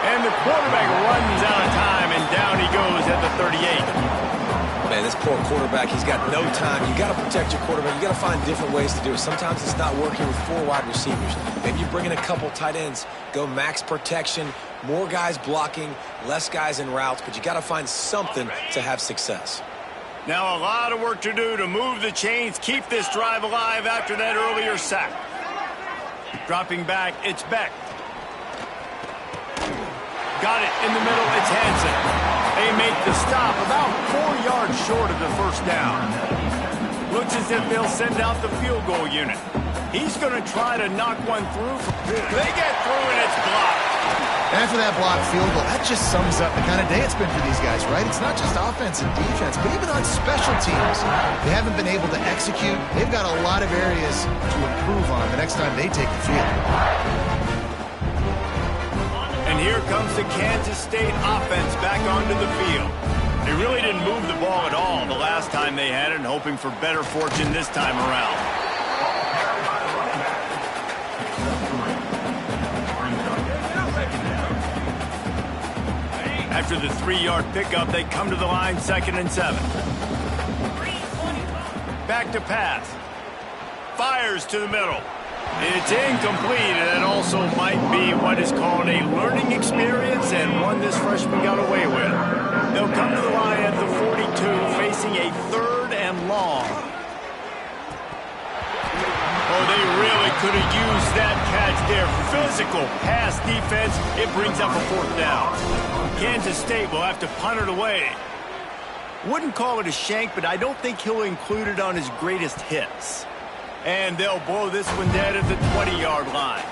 And the quarterback runs out of time, and down he goes at the 38. Man, this poor quarterback, he's got no time. You got to protect your quarterback. You got to find different ways to do it. Sometimes it's not working with 4 wide receivers. Maybe you bring in a couple tight ends, go max protection, more guys blocking, less guys in routes, but you got to find something to have success. Now a lot of work to do to move the chains, keep this drive alive after that earlier sack. Dropping back, it's Beck. Got it in the middle, it's Hansen. They make the stop about 4 yards short of the first down. Looks as if they'll send out the field goal unit. He's going to try to knock one through. They get through and it's blocked. After that blocked field goal, that just sums up the kind of day it's been for these guys, right? It's not just offense and defense, but even on special teams. They haven't been able to execute. They've got a lot of areas to improve on the next time they take the field. And here comes the Kansas State offense back onto the field. They really didn't move the ball at all the last time they had it, and hoping for better fortune this time around. After the 3-yard pickup, they come to the line 2nd and 7. Back to pass. Fires to the middle. It's incomplete, and it also might be what is called a learning experience, and one this freshman got away with. They'll come to the line at the 42, facing a 3rd and long. Oh, they really could have used that catch there. Physical pass defense. It brings up a 4th down. Kansas State will have to punt it away. Wouldn't call it a shank, but I don't think he'll include it on his greatest hits. And they'll blow this one dead at the 20-yard line.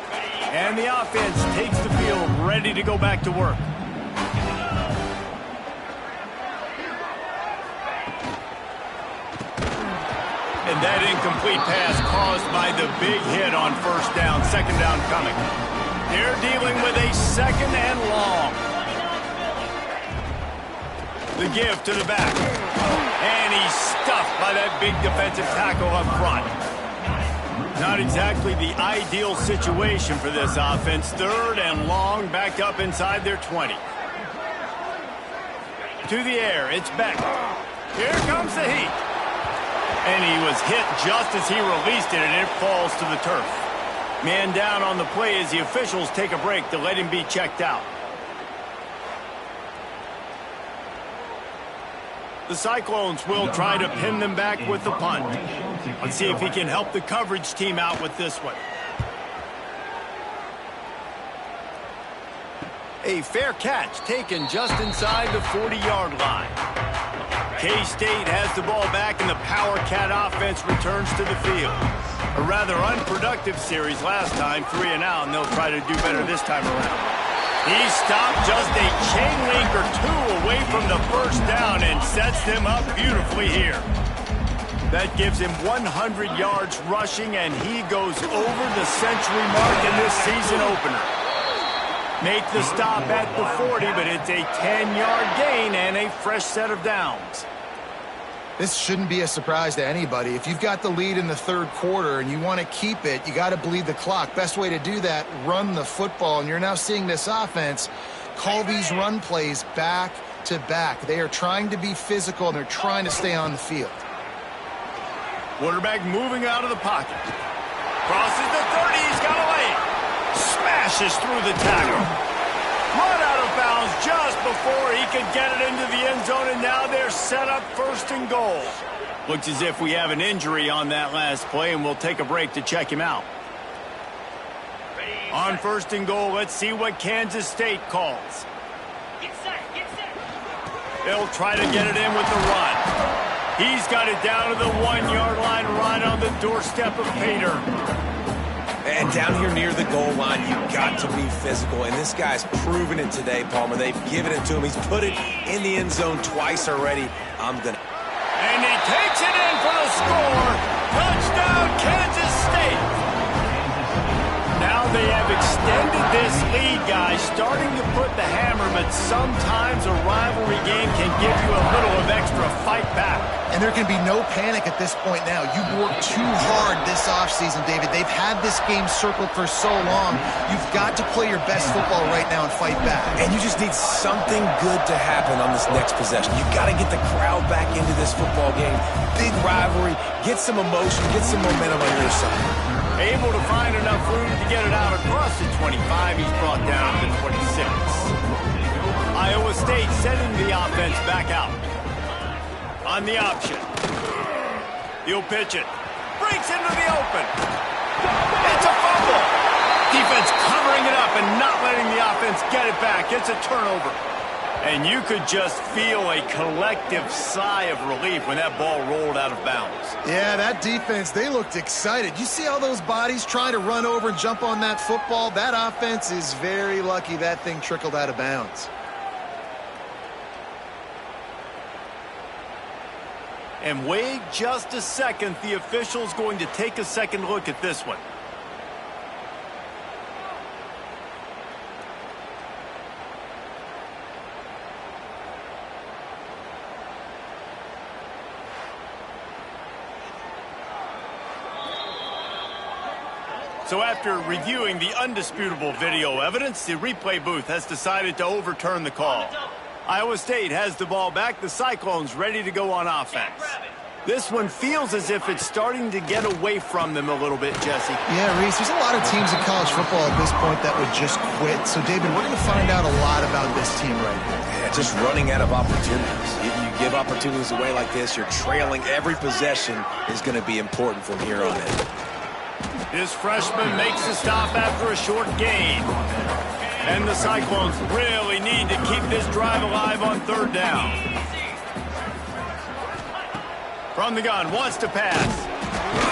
And the offense takes the field, ready to go back to work. And that incomplete pass caused by the big hit on first down, 2nd down coming. They're dealing with a 2nd and long. The give to the back. And he's stuffed by that big defensive tackle up front. Not exactly the ideal situation for this offense. 3rd and long, back up inside their 20. To the air, it's Beck. Here comes the heat. And he was hit just as he released it, and it falls to the turf. Man down on the play as the officials take a break to let him be checked out. The Cyclones will try to pin them back with the punt. Let's see if he can help the coverage team out with this one. A fair catch taken just inside the 40-yard line. K-State has the ball back, and the Power Cat offense returns to the field. A rather unproductive series last time, 3 and out, and they'll try to do better this time around. He stopped just a chain link or 2 away from the first down and sets them up beautifully here. That gives him 100 yards rushing, and he goes over the century mark in this season opener. Make the stop at the 40, but it's a 10-yard gain and a fresh set of downs. This shouldn't be a surprise to anybody. If you've got the lead in the 3rd quarter and you want to keep it, you got to bleed the clock. Best way to do that, run the football. And you're now seeing this offense call these run plays back to back. They are trying to be physical, and they're trying to stay on the field. Quarterback moving out of the pocket. Crosses the 30, he's got away. Smashes through the tackle. Run out of bounds just before he could get it into the end zone, and now they're set up 1st and goal. Looks as if we have an injury on that last play, and we'll take a break to check him out. On 1st and goal, let's see what Kansas State calls. Get set, get set. They'll try to get it in with the run. He's got it down to the 1-yard line, right on the doorstep of Pater. And down here near the goal line, you've got to be physical. And this guy's proven it today, Palmer. They've given it to him. He's put it in the end zone twice already. And he takes it in for the score. Touchdown, Kansas State! Now they have extended this lead, guys, starting to put the hammer, but sometimes a rivalry game can give you a little of extra fight back. And there can be no panic at this point now. You've worked too hard this offseason, David. They've had this game circled for so long. You've got to play your best football right now and fight back. And you just need something good to happen on this next possession. You've got to get the crowd back into this football game. Big rivalry. Get some emotion. Get some momentum on your side. Able to find enough room to get it out across the 25. He's brought down to 26. Iowa State sending the offense back out. On the option. He'll pitch it. Breaks into the open. It's a fumble. Defense covering it up and not letting the offense get it back. It's a turnover. And you could just feel a collective sigh of relief when that ball rolled out of bounds. Yeah, that defense, they looked excited. You see all those bodies trying to run over and jump on that football? That offense is very lucky that thing trickled out of bounds. And wait just a second. The official's going to take a second look at this one. So after reviewing the undisputable video evidence, the replay booth has decided to overturn the call. Iowa State has the ball back. The Cyclones ready to go on offense. This one feels as if it's starting to get away from them a little bit, Jesse. Yeah, Reese, there's a lot of teams in college football at this point that would just quit. So, David, we're going to find out a lot about this team right here. Yeah, just running out of opportunities. You give opportunities away like this, you're trailing. Every possession is going to be important from here on in. This freshman makes a stop after a short gain. And the Cyclones really need to keep this drive alive on third down. From the gun, wants to pass.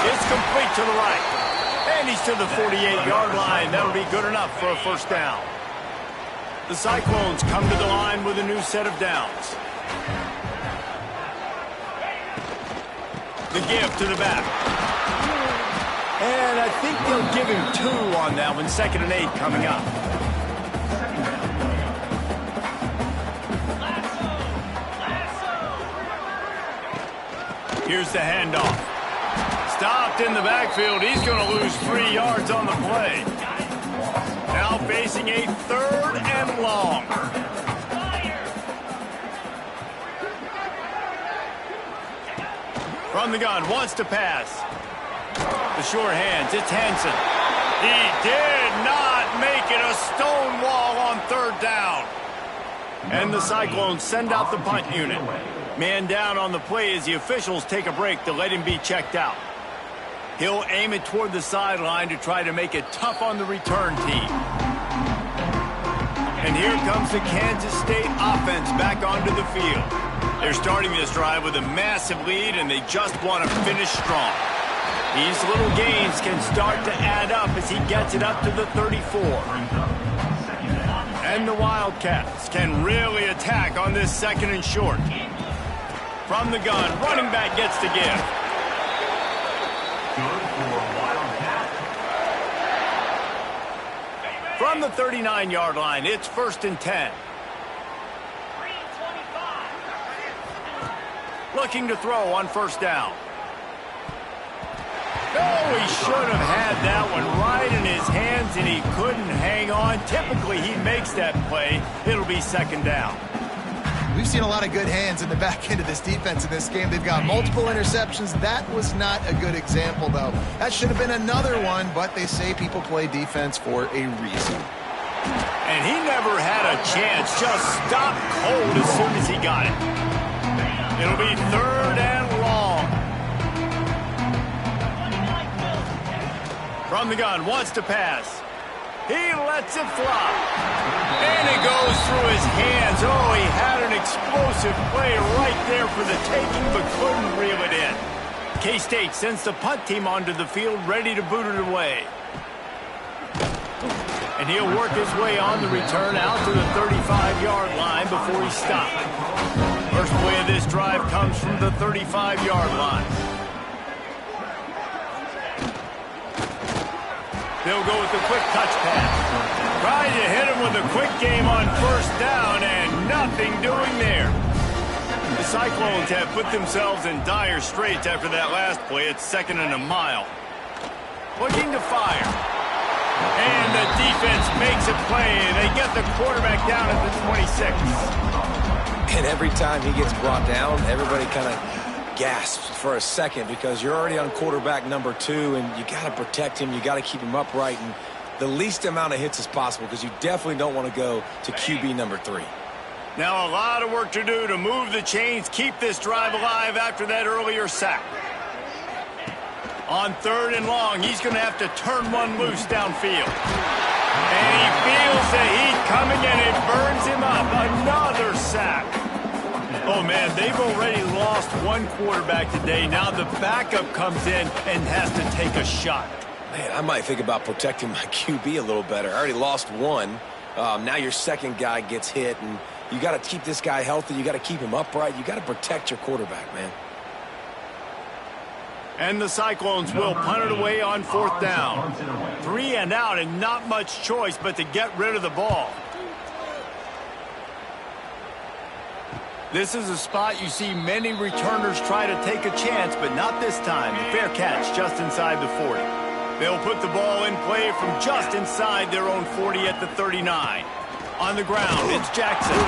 It's complete to the right. And he's to the 48-yard line. That'll be good enough for a first down. The Cyclones come to the line with a new set of downs. The give to the back. And I think they'll give him 2 on that one. 2nd and 8 coming up. Here's the handoff. Stopped in the backfield. He's going to lose 3 yards on the play. Now facing a 3rd and long. From the gun, wants to pass. The short hands, it's Hansen. He did not make it. A stone wall on 3rd down. And the Cyclones send out the punt unit. Man down on the play as the officials take a break to let him be checked out. He'll aim it toward the sideline to try to make it tough on the return team. And here comes the Kansas State offense back onto the field. They're starting this drive with a massive lead, and they just want to finish strong. These little gains can start to add up as he gets it up to the 34. And the Wildcats can really attack on this 2nd and short. From the gun, running back gets the give. From the 39-yard line, it's 1st and 10. Looking to throw on 1st down. Oh, he should have had that one right in his hands, and he couldn't hang on. Typically, he makes that play. It'll be 2nd down. We've seen a lot of good hands in the back end of this defense in this game. They've got multiple interceptions. That was not a good example, though. That should have been another one, but they say people play defense for a reason. And he never had a chance. Just stopped cold as soon as he got it. It'll be 3rd and long. From the gun, wants to pass. He lets it fly. And it goes through his hands. Oh, he had an explosive play right there for the taking, but couldn't reel it in. K-State sends the punt team onto the field, ready to boot it away. And he'll work his way on the return out to the 35-yard line before he stopped. First play of this drive comes from the 35-yard line. They'll go with the quick touch pass. Trying to hit him with a quick game on first down, and nothing doing there. The Cyclones have put themselves in dire straits after that last play. It's 2nd and a mile. Looking to fire. And the defense makes a play. They get the quarterback down at the 26. And every time he gets brought down, everybody kind of gasps for a second because you're already on quarterback number 2, and you got to protect him. You got to keep him upright and the least amount of hits as possible because you definitely don't want to go to QB number 3. Now a lot of work to do to move the chains, keep this drive alive after that earlier sack. On 3rd and long, he's going to have to turn one loose downfield. And he feels the heat coming, and it burns him up. Another sack. Oh, man, they've already lost one quarterback today. Now the backup comes in and has to take a shot. Man, I might think about protecting my QB a little better. I already lost one. Now your second guy gets hit, and you got to keep this guy healthy. You got to keep him upright. You got to protect your quarterback, man. And the Cyclones will punt it away on 4th down. 3 and out, and not much choice but to get rid of the ball. This is a spot you see many returners try to take a chance, but not this time. A fair catch just inside the 40. They'll put the ball in play from just inside their own 40 at the 39. On the ground, it's Jackson.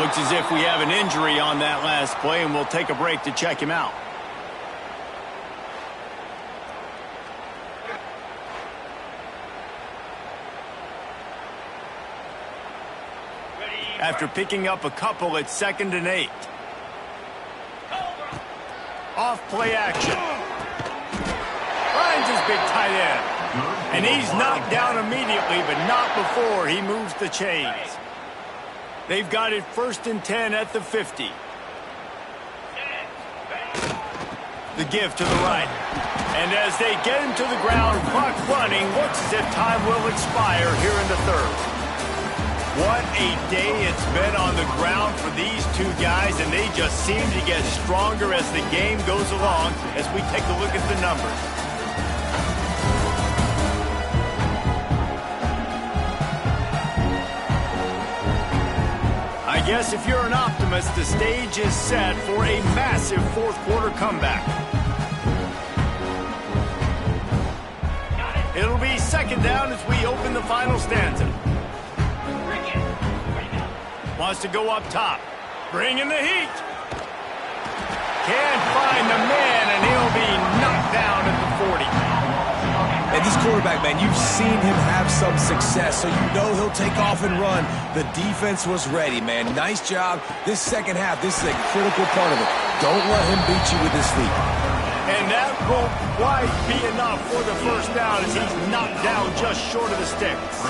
Looks as if we have an injury on that last play, and we'll take a break to check him out. After picking up a couple at 2nd and 8. Off play action. Finds his big tight end. And he's knocked down immediately, but not before he moves the chains. They've got it 1st and 10 at the 50. The give to the right. And as they get him to the ground, clock running, looks as if time will expire here in the 3rd. What a day it's been on the ground for these two guys, and they just seem to get stronger as the game goes along as we take a look at the numbers. I guess if you're an optimist, the stage is set for a massive 4th quarter comeback. It'll be 2nd down as we open the final stanza. Wants to go up top. Bring in the heat. Can't find the man, and he'll be knocked down at the 40. And this quarterback, man, you've seen him have some success, so you know he'll take off and run. The defense was ready, man. Nice job. This second half, this is a critical part of it. Don't let him beat you with his feet. And that won't quite be enough for the 1st down as he's knocked down just short of the sticks.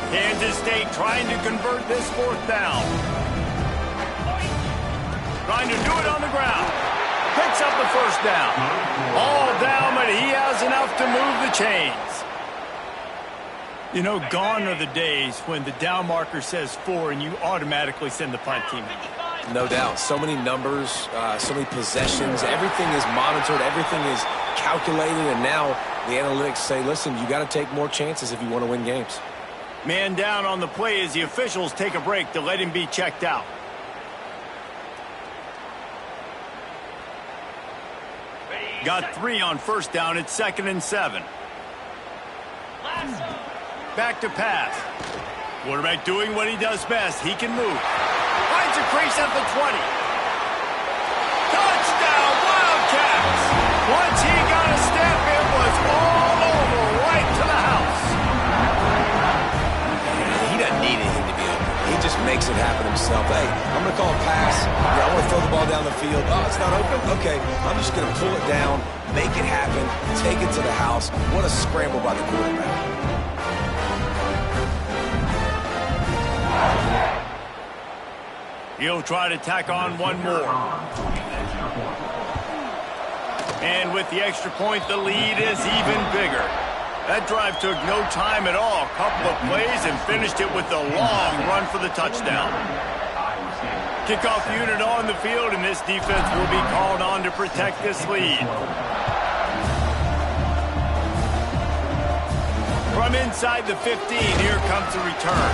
Kansas State trying to convert this 4th down. Trying to do it on the ground. Picks up the 1st down. All down, but he has enough to move the chains. You know, gone are the days when the down marker says 4 and you automatically send the punt team in. No doubt. So many numbers, so many possessions. Everything is monitored. Everything is calculated. And now the analytics say, listen, you got to take more chances if you want to win games. Man down on the play as the officials take a break to let him be checked out. Got 3 on 1st down. It's 2nd and 7. Back to pass. Quarterback doing what he does best. He can move. Finds a crease at the 20. Touchdown, Wildcats! Once he got a step, it was all over, right to the house. He doesn't need anything to be open. He just makes it happen himself. Hey, I'm going to call a pass. Yeah, I want to throw the ball down the field. Oh, it's not open? Okay, I'm just going to pull it down, make it happen, take it to the house. What a scramble by the quarterback. He'll try to tack on one more. And with the extra point, the lead is even bigger. That drive took no time at all. A couple of plays and finished it with a long run for the touchdown. Kickoff unit on the field, and this defense will be called on to protect this lead. From inside the 15, here comes the return.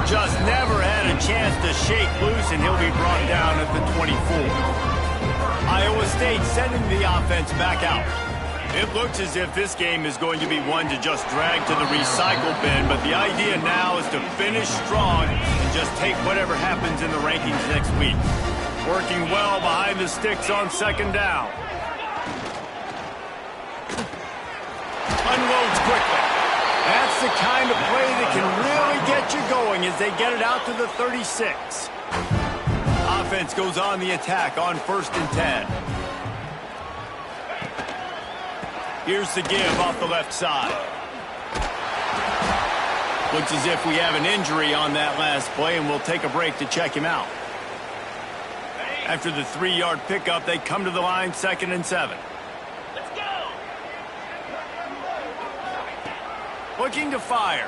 Just never had a chance to shake loose, and he'll be brought down at the 24. Iowa State sending the offense back out. It looks as if this game is going to be one to just drag to the recycle bin, but the idea now is to finish strong and just take whatever happens in the rankings next week. Working well behind the sticks on second down. Unloads quickly. That's the kind of play that can really get you going as they get it out to the 36. Offense goes on the attack on 1st and 10. Here's the give off the left side. Looks as if we have an injury on that last play, and we'll take a break to check him out. After the 3-yard pickup, they come to the line 2nd and 7. Let's go. Looking to fire.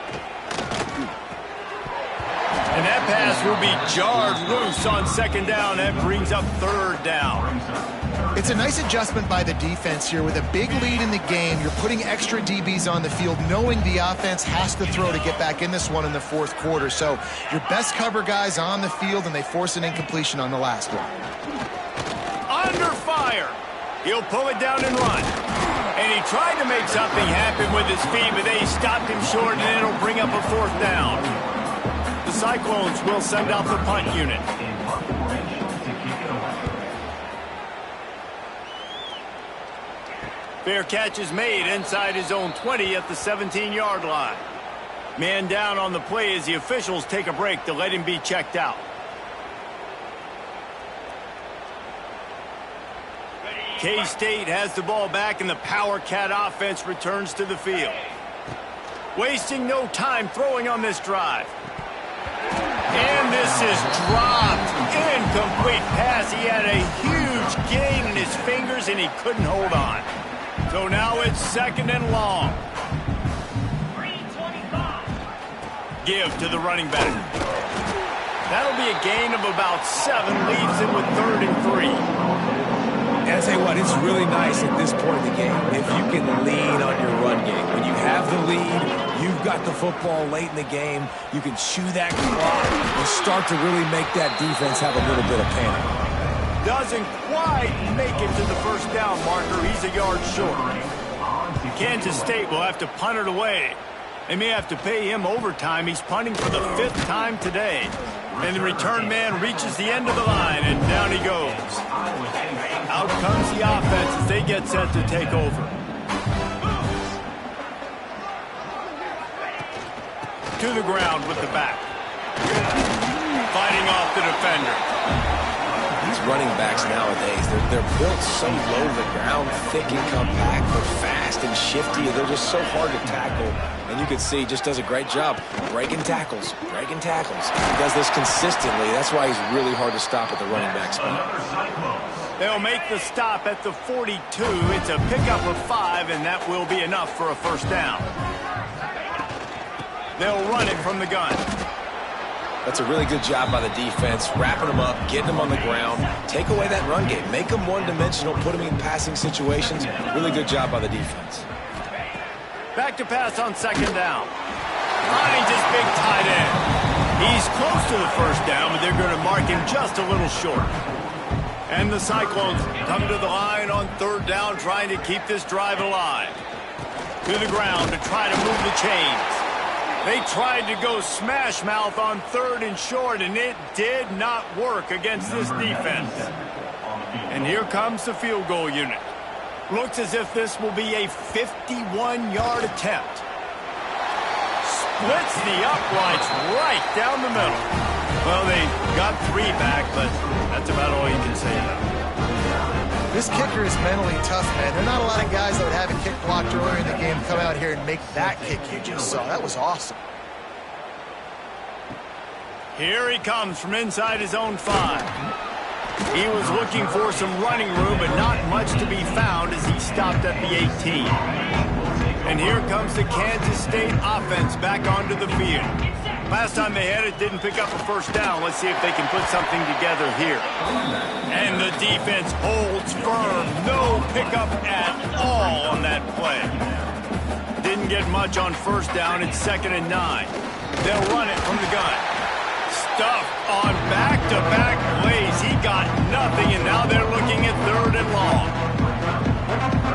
And that pass will be jarred loose on 2nd down. That brings up 3rd down. It's a nice adjustment by the defense here. With a big lead in the game, you're putting extra DBs on the field, knowing the offense has to throw to get back in this one in the 4th quarter. So your best cover guys on the field, and they force an incompletion on the last one. Under fire. He'll pull it down and run. And he tried to make something happen with his feet, but they stopped him short, and it'll bring up a 4th down. The Cyclones will send out the punt unit. Fair catch is made inside his own 20 at the 17-yard line. Man down on the play as the officials take a break to let him be checked out. K-State has the ball back, and the Power Cat offense returns to the field. Wasting no time throwing on this drive. And this is dropped. Incomplete pass. He had a huge gain in his fingers, and he couldn't hold on. So now it's 2nd and long. 325. Give to the running back. That'll be a gain of about 7. Leaves him with 3rd and 3. And I tell you what, it's really nice at this point in the game if you can lean on your run game. When you have the lead, you've got the football late in the game, you can chew that clock and start to really make that defense have a little bit of panic. Doesn't quite make it to the 1st down marker. He's a yard short. Kansas State will have to punt it away. They may have to pay him overtime. He's punting for the 5th time today. And the return man reaches the end of the line, and down he goes. Out comes the offense as they get set to take over. To the ground with the back. Fighting off the defender. These running backs nowadays, they're built so low to the ground, thick and compact. They're fast and shifty, and they're just so hard to tackle. And you can see he just does a great job breaking tackles, breaking tackles. He does this consistently. That's why he's really hard to stop at the running back spot. They'll make the stop at the 42. It's a pickup of 5, and that will be enough for a 1st down. They'll run it from the gun. That's a really good job by the defense, wrapping them up, getting them on the ground, take away that run game, make them one-dimensional, put them in passing situations. Really good job by the defense. Back to pass on 2nd down. Finds his big tight end. He's close to the 1st down, but they're going to mark him just a little short. And the Cyclones come to the line on 3rd down, trying to keep this drive alive. To the ground to try to move the chains. They tried to go smash mouth on 3rd and short, and it did not work against this defense. And here comes the field goal unit. Looks as if this will be a 51-yard attempt. Splits the uprights right down the middle. Well, they got 3 back, but that's about all you can say about it. This kicker is mentally tough, man. There are not a lot of guys that would have a kick blocked earlier in the game come out here and make that kick you just saw. That was awesome. Here he comes from inside his own 5. He was looking for some running room, but not much to be found as he stopped at the 18. And here comes the Kansas State offense back onto the field. Last time they had it, didn't pick up a 1st down. Let's see if they can put something together here. And the defense holds firm. No pickup at all on that play. Didn't Didn't get much on first down. It's 2nd and 9. They'll run it from the gun. Stuffed on back-to-back plays. He got nothing, and now they're looking at 3rd and long.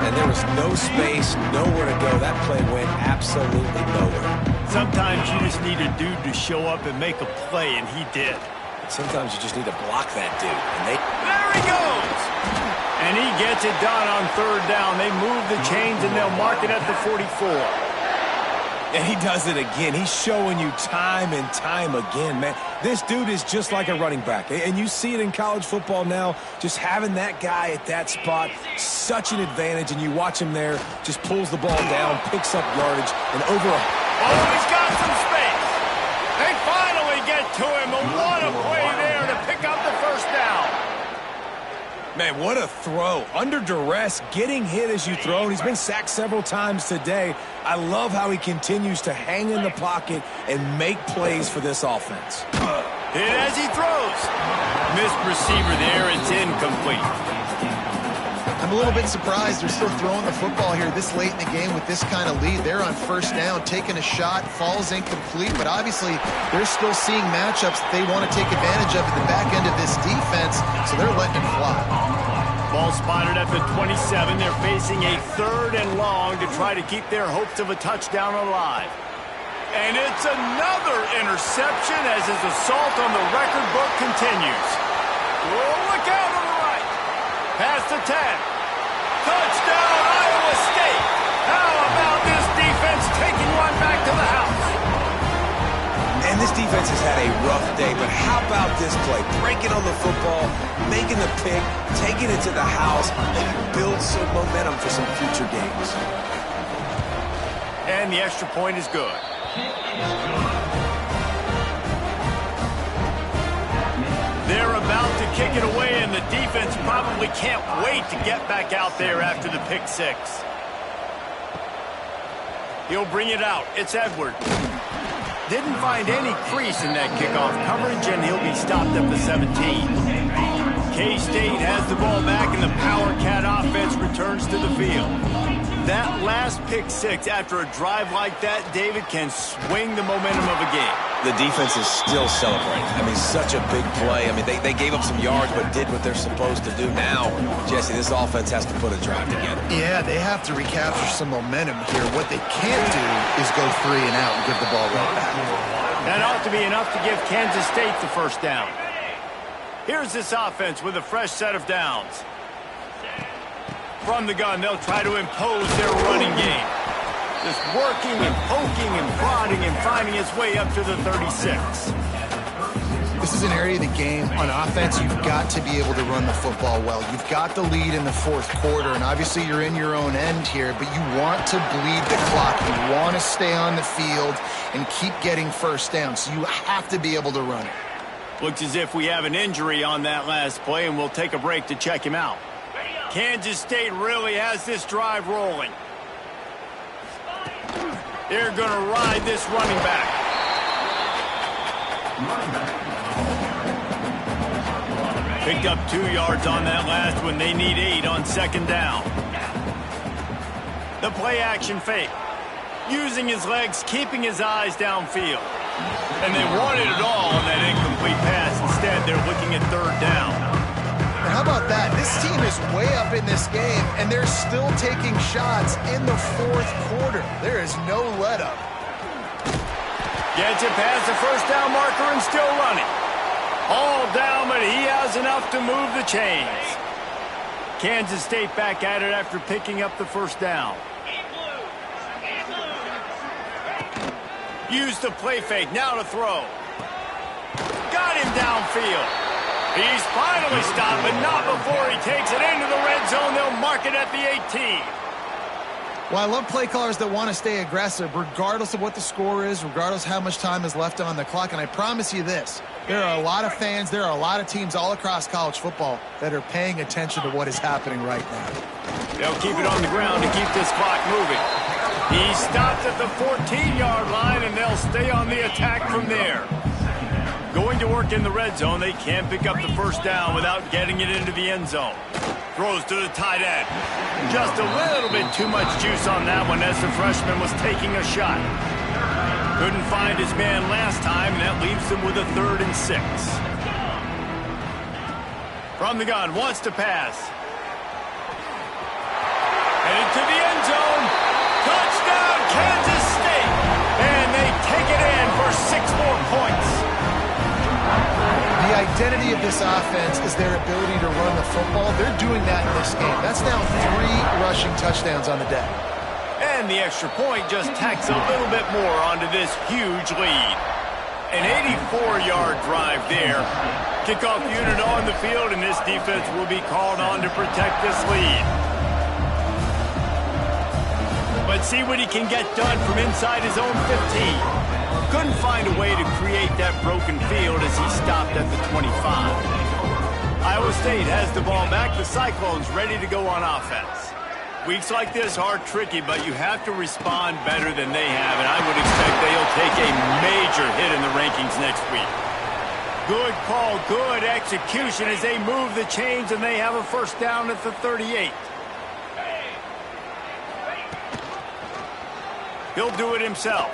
And there was no space, nowhere to go. That play went absolutely nowhere. Sometimes you just need a dude to show up and make a play, and he did. Sometimes you just need to block that dude. And there he goes! And he gets it done on 3rd down. They move the chains, and they'll mark it at the 44. And he does it again. He's showing you time and time again, man. This dude is just like a running back. And you see it in college football now. Just having that guy at that spot, such an advantage. And you watch him there, just pulls the ball down, picks up yardage, and over a... Oh, he's got some space. They finally get to him. And what a play there to pick up the 1st down. Man, what a throw. Under duress, getting hit as you throw. And he's been sacked several times today. I love how he continues to hang in the pocket and make plays for this offense. Hit as he throws. Missed receiver there. It's incomplete. I'm a little bit surprised they're still throwing the football here this late in the game with this kind of lead. They're on 1st down, taking a shot, falls incomplete, but obviously they're still seeing matchups that they want to take advantage of at the back end of this defense, so they're letting it fly. Ball spotted at the 27. They're facing a 3rd and long to try to keep their hopes of a touchdown alive. And it's another interception as his assault on the record book continues. Oh, look out on the right. Past the 10. Touchdown, Iowa State. How about this defense taking one back to the house? And this defense has had a rough day, but how about this play? Breaking on the football, making the pick, taking it to the house, and build some momentum for some future games. And the extra point is good. They're about to kick it away, and the defense probably can't wait to get back out there after the pick 6. He'll bring it out. It's Edwards. Didn't find any crease in that kickoff coverage, and he'll be stopped at the 17. K-State has the ball back, and the Power Cat offense returns to the field. That last pick 6 after a drive like that, David, can swing the momentum of a game. The defense is still celebrating. I mean, such a big play. I mean, they gave up some yards but did what they're supposed to do. Now, Jesse, this offense has to put a drive together. Yeah, they have to recapture some momentum here. What they can't do is go 3 and out and give the ball right back. That ought to be enough to give Kansas State the 1st down. Here's this offense with a fresh set of downs. From the gun, they'll try to impose their running game. Just working and poking and prodding and finding its way up to the 36. This is an area of the game on offense you've got to be able to run the football well. You've got the lead in the 4th quarter, and obviously you're in your own end here, but you want to bleed the clock. You want to stay on the field and keep getting 1st down, so you have to be able to run it. Looks as if we have an injury on that last play, and we'll take a break to check him out. Kansas State really has this drive rolling. They're going to ride this running back. Picked up 2 yards on that last one. They need 8 on 2nd down. The play action fake. Using his legs, keeping his eyes downfield. And they wanted it all on that incomplete pass. Instead, they're looking at 3rd down. How about that? This team is way up in this game, and they're still taking shots in the 4th quarter. There is no let-up. Gets it past the 1st down marker and still running. All down, but he has enough to move the chains. Kansas State back at it after picking up the 1st down. Use the play fake, now to throw. Got him downfield. He's finally stopped, but not before he takes it into the red zone. They'll mark it at the 18. Well, I love play callers that want to stay aggressive, regardless of what the score is, regardless how much time is left on the clock. And I promise you this, there are a lot of fans, there are a lot of teams all across college football that are paying attention to what is happening right now. They'll keep it on the ground to keep this clock moving. He stopped at the 14-yard line, and they'll stay on the attack from there. Going to work in the red zone, they can't pick up the first down without getting it into the end zone. Throws to the tight end. Just a little bit too much juice on that one as the freshman was taking a shot. Couldn't find his man last time, and that leaves him with a 3rd and 6. From the gun, wants to pass. Headed to the end zone. Touchdown, Kansas State. And they take it in for 6 more points. The identity of this offense is their ability to run the football. They're doing that in this game. That's now 3 rushing touchdowns on the day. And the extra point just tacks a little bit more onto this huge lead. An 84-yard drive there. Kickoff unit on the field, and this defense will be called on to protect this lead. Let's see what he can get done from inside his own 15. Couldn't find a way to create that broken field as he stopped at the 25. Iowa State has the ball back. The Cyclones ready to go on offense. Weeks like this are tricky, but you have to respond better than they have, and I would expect they'll take a major hit in the rankings next week. Good call, good execution as they move the chains, and they have a first down at the 38. He'll do it himself.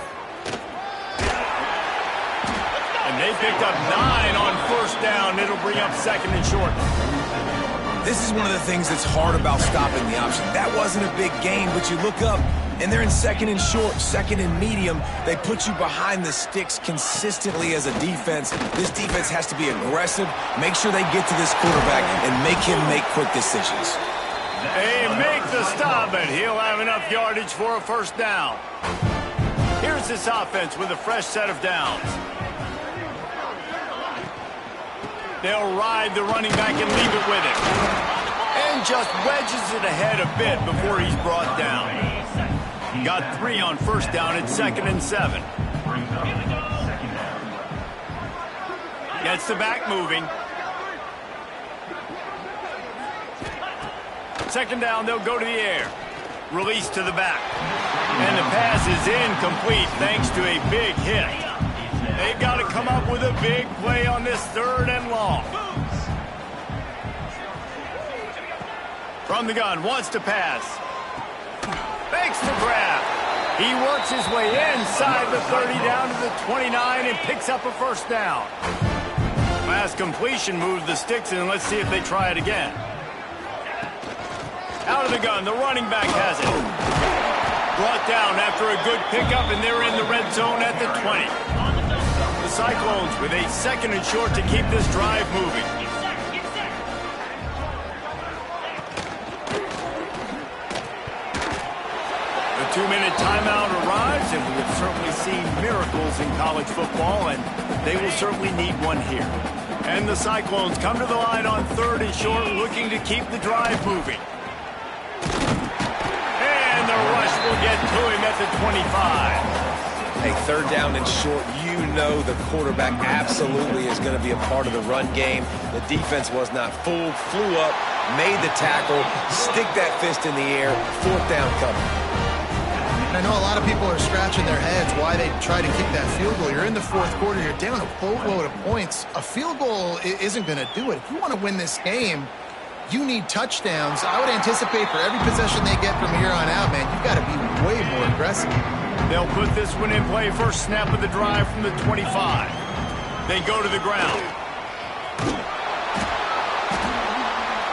And they picked up 9 on first down. It'll bring up 2nd and short. This is one of the things that's hard about stopping the option. That wasn't a big gain, but you look up, and they're in 2nd and short, 2nd and medium. They put you behind the sticks consistently as a defense. This defense has to be aggressive, make sure they get to this quarterback, and make him make quick decisions. They make the stop, and he'll have enough yardage for a first down. Here's this offense with a fresh set of downs. They'll ride the running back and leave it with him. And just wedges it ahead a bit before he's brought down. Got 3 on first down at 2nd and 7. Gets the back moving. 2nd down, they'll go to the air. Release to the back. And the pass is incomplete thanks to a big hit. They've got to come up with a big play on this 3rd and long. From the gun, wants to pass. Fakes the grab. He works his way inside the 30 down to the 29 and picks up a first down. Last completion moves the sticks, and let's see if they try it again. Out of the gun, the running back has it. Brought down after a good pickup, and they're in the red zone at the 20. The Cyclones with a 2nd and short to keep this drive moving. The 2-minute timeout arrives, and we have certainly seen miracles in college football, and they will certainly need one here. And the Cyclones come to the line on 3rd and short, looking to keep the drive moving. And the rush will get to him at the 25. Hey, 3rd down and short, you know the quarterback absolutely is going to be a part of the run game. The defense was not fooled, flew up, made the tackle, stick that fist in the air, 4th down coming. I know a lot of people are scratching their heads why they try to kick that field goal. You're in the 4th quarter, you're down a boatload of points. A field goal isn't going to do it. If you want to win this game, you need touchdowns. I would anticipate for every possession they get from here on out, man, you've got to be way more aggressive. They'll put this one in play. First snap of the drive from the 25. They go to the ground.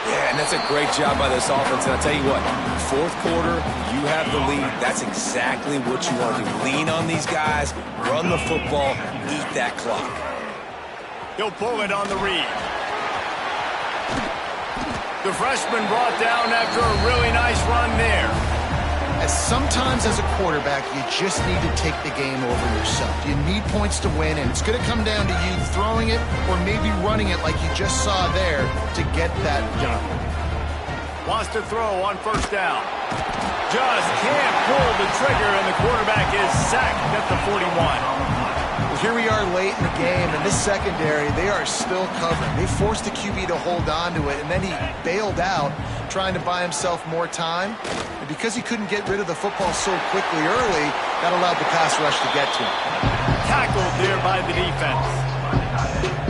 Yeah, and that's a great job by this offense. And I'll tell you what, 4th quarter, you have the lead. That's exactly what you want to do. Lean on these guys, run the football, eat that clock. He'll pull it on the read. The freshman brought down after a really nice run there. Sometimes as a quarterback, you just need to take the game over yourself. You need points to win, and it's going to come down to you throwing it or maybe running it like you just saw there to get that done. Wants to throw on first down. Just can't pull the trigger, and the quarterback is sacked at the 41. Here we are late in the game, and this secondary, they are still covering. They forced the QB to hold on to it, and then he bailed out, trying to buy himself more time. And because he couldn't get rid of the football so quickly early, that allowed the pass rush to get to him. Tackled there by the defense.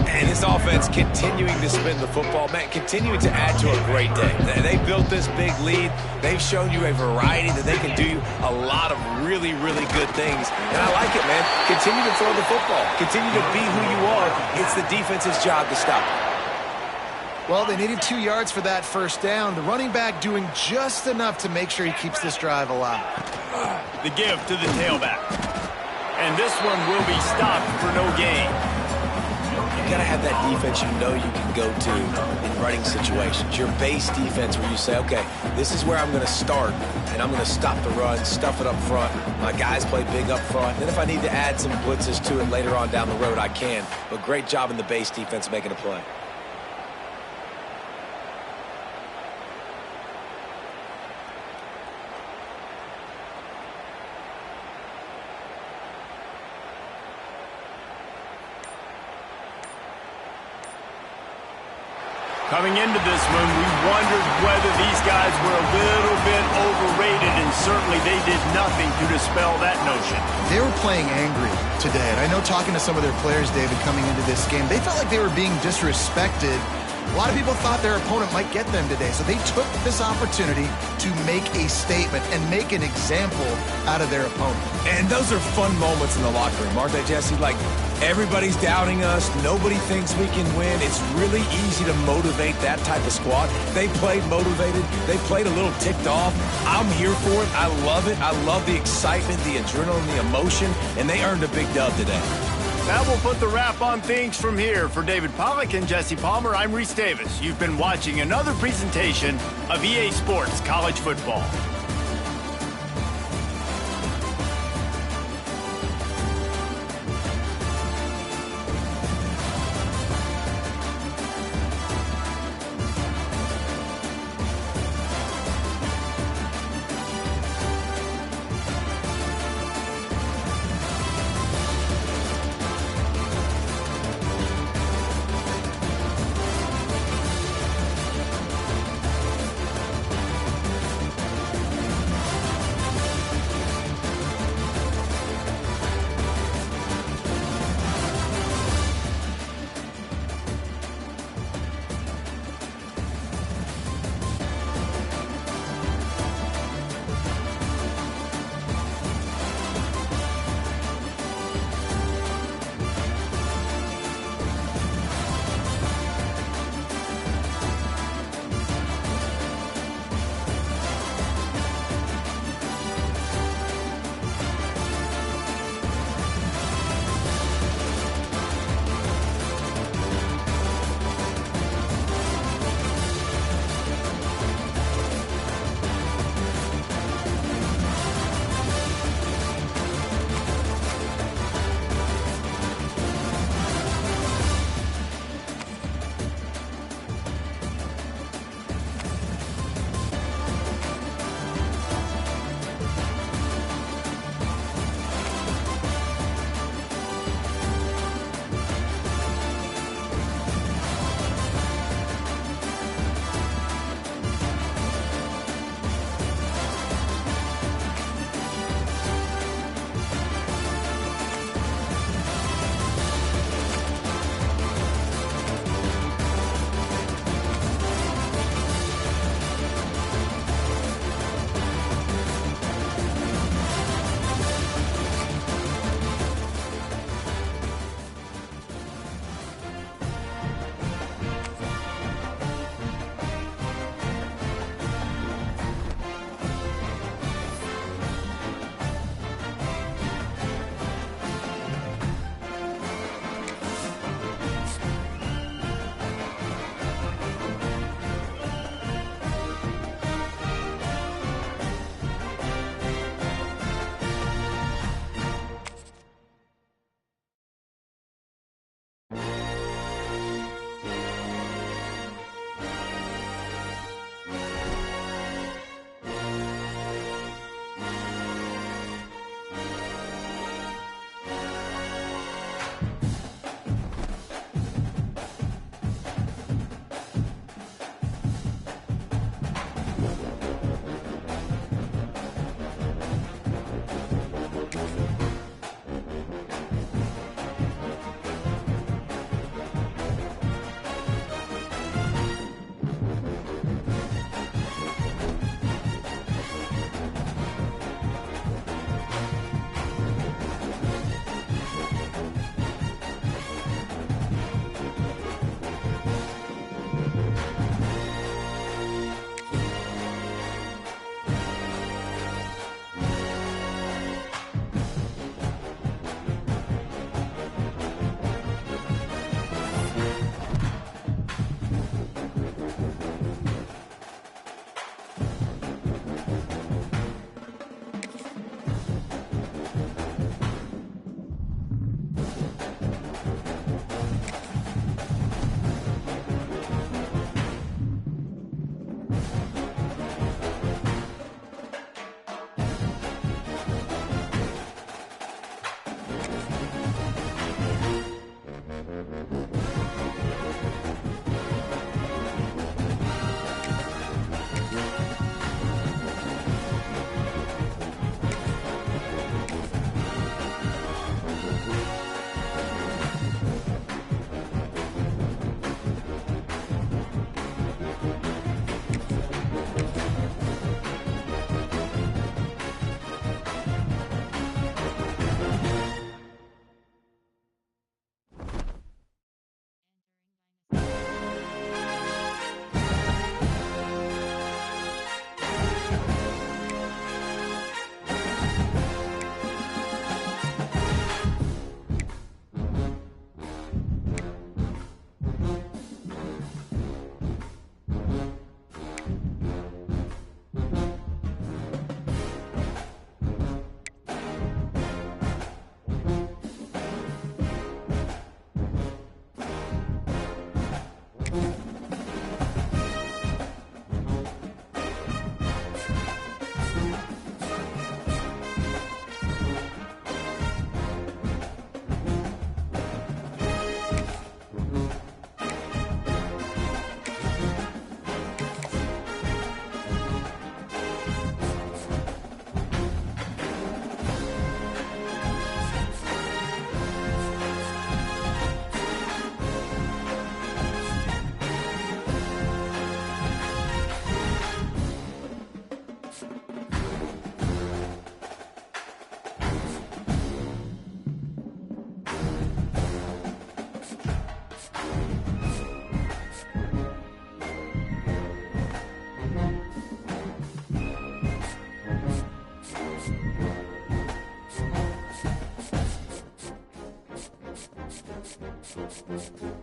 And this offense continuing to spin the football, man, continuing to add to a great day. They built this big lead. They've shown you a variety that they can do a lot of really, really good things. And I like it, man. Continue to throw the football. Continue to be who you are. It's the defense's job to stop it. Well, they needed 2 yards for that first down. The running back doing just enough to make sure he keeps this drive alive. The give to the tailback. And this one will be stopped for no gain. You got to have that defense you know you can go to in running situations. Your base defense where you say, okay, this is where I'm going to start, and I'm going to stop the run, stuff it up front. My guys play big up front. Then if I need to add some blitzes to it later on down the road, I can. But great job in the base defense making a play. Coming into this one, we wondered whether these guys were a little bit overrated, and certainly they did nothing to dispel that notion. They were playing angry today, and I know talking to some of their players, David, coming into this game, they felt like they were being disrespected. A lot of people thought their opponent might get them today, so they took this opportunity to make a statement and make an example out of their opponent. And those are fun moments in the locker room, aren't they, Jesse? Like, everybody's doubting us. Nobody thinks we can win. It's really easy to motivate that type of squad. They played motivated. They played a little ticked off. I'm here for it. I love it. I love the excitement, the adrenaline, the emotion, and they earned a big dub today. That will put the wrap on things from here. For David Pollack and Jesse Palmer, I'm Reese Davis. You've been watching another presentation of EA Sports College Football. Thank you.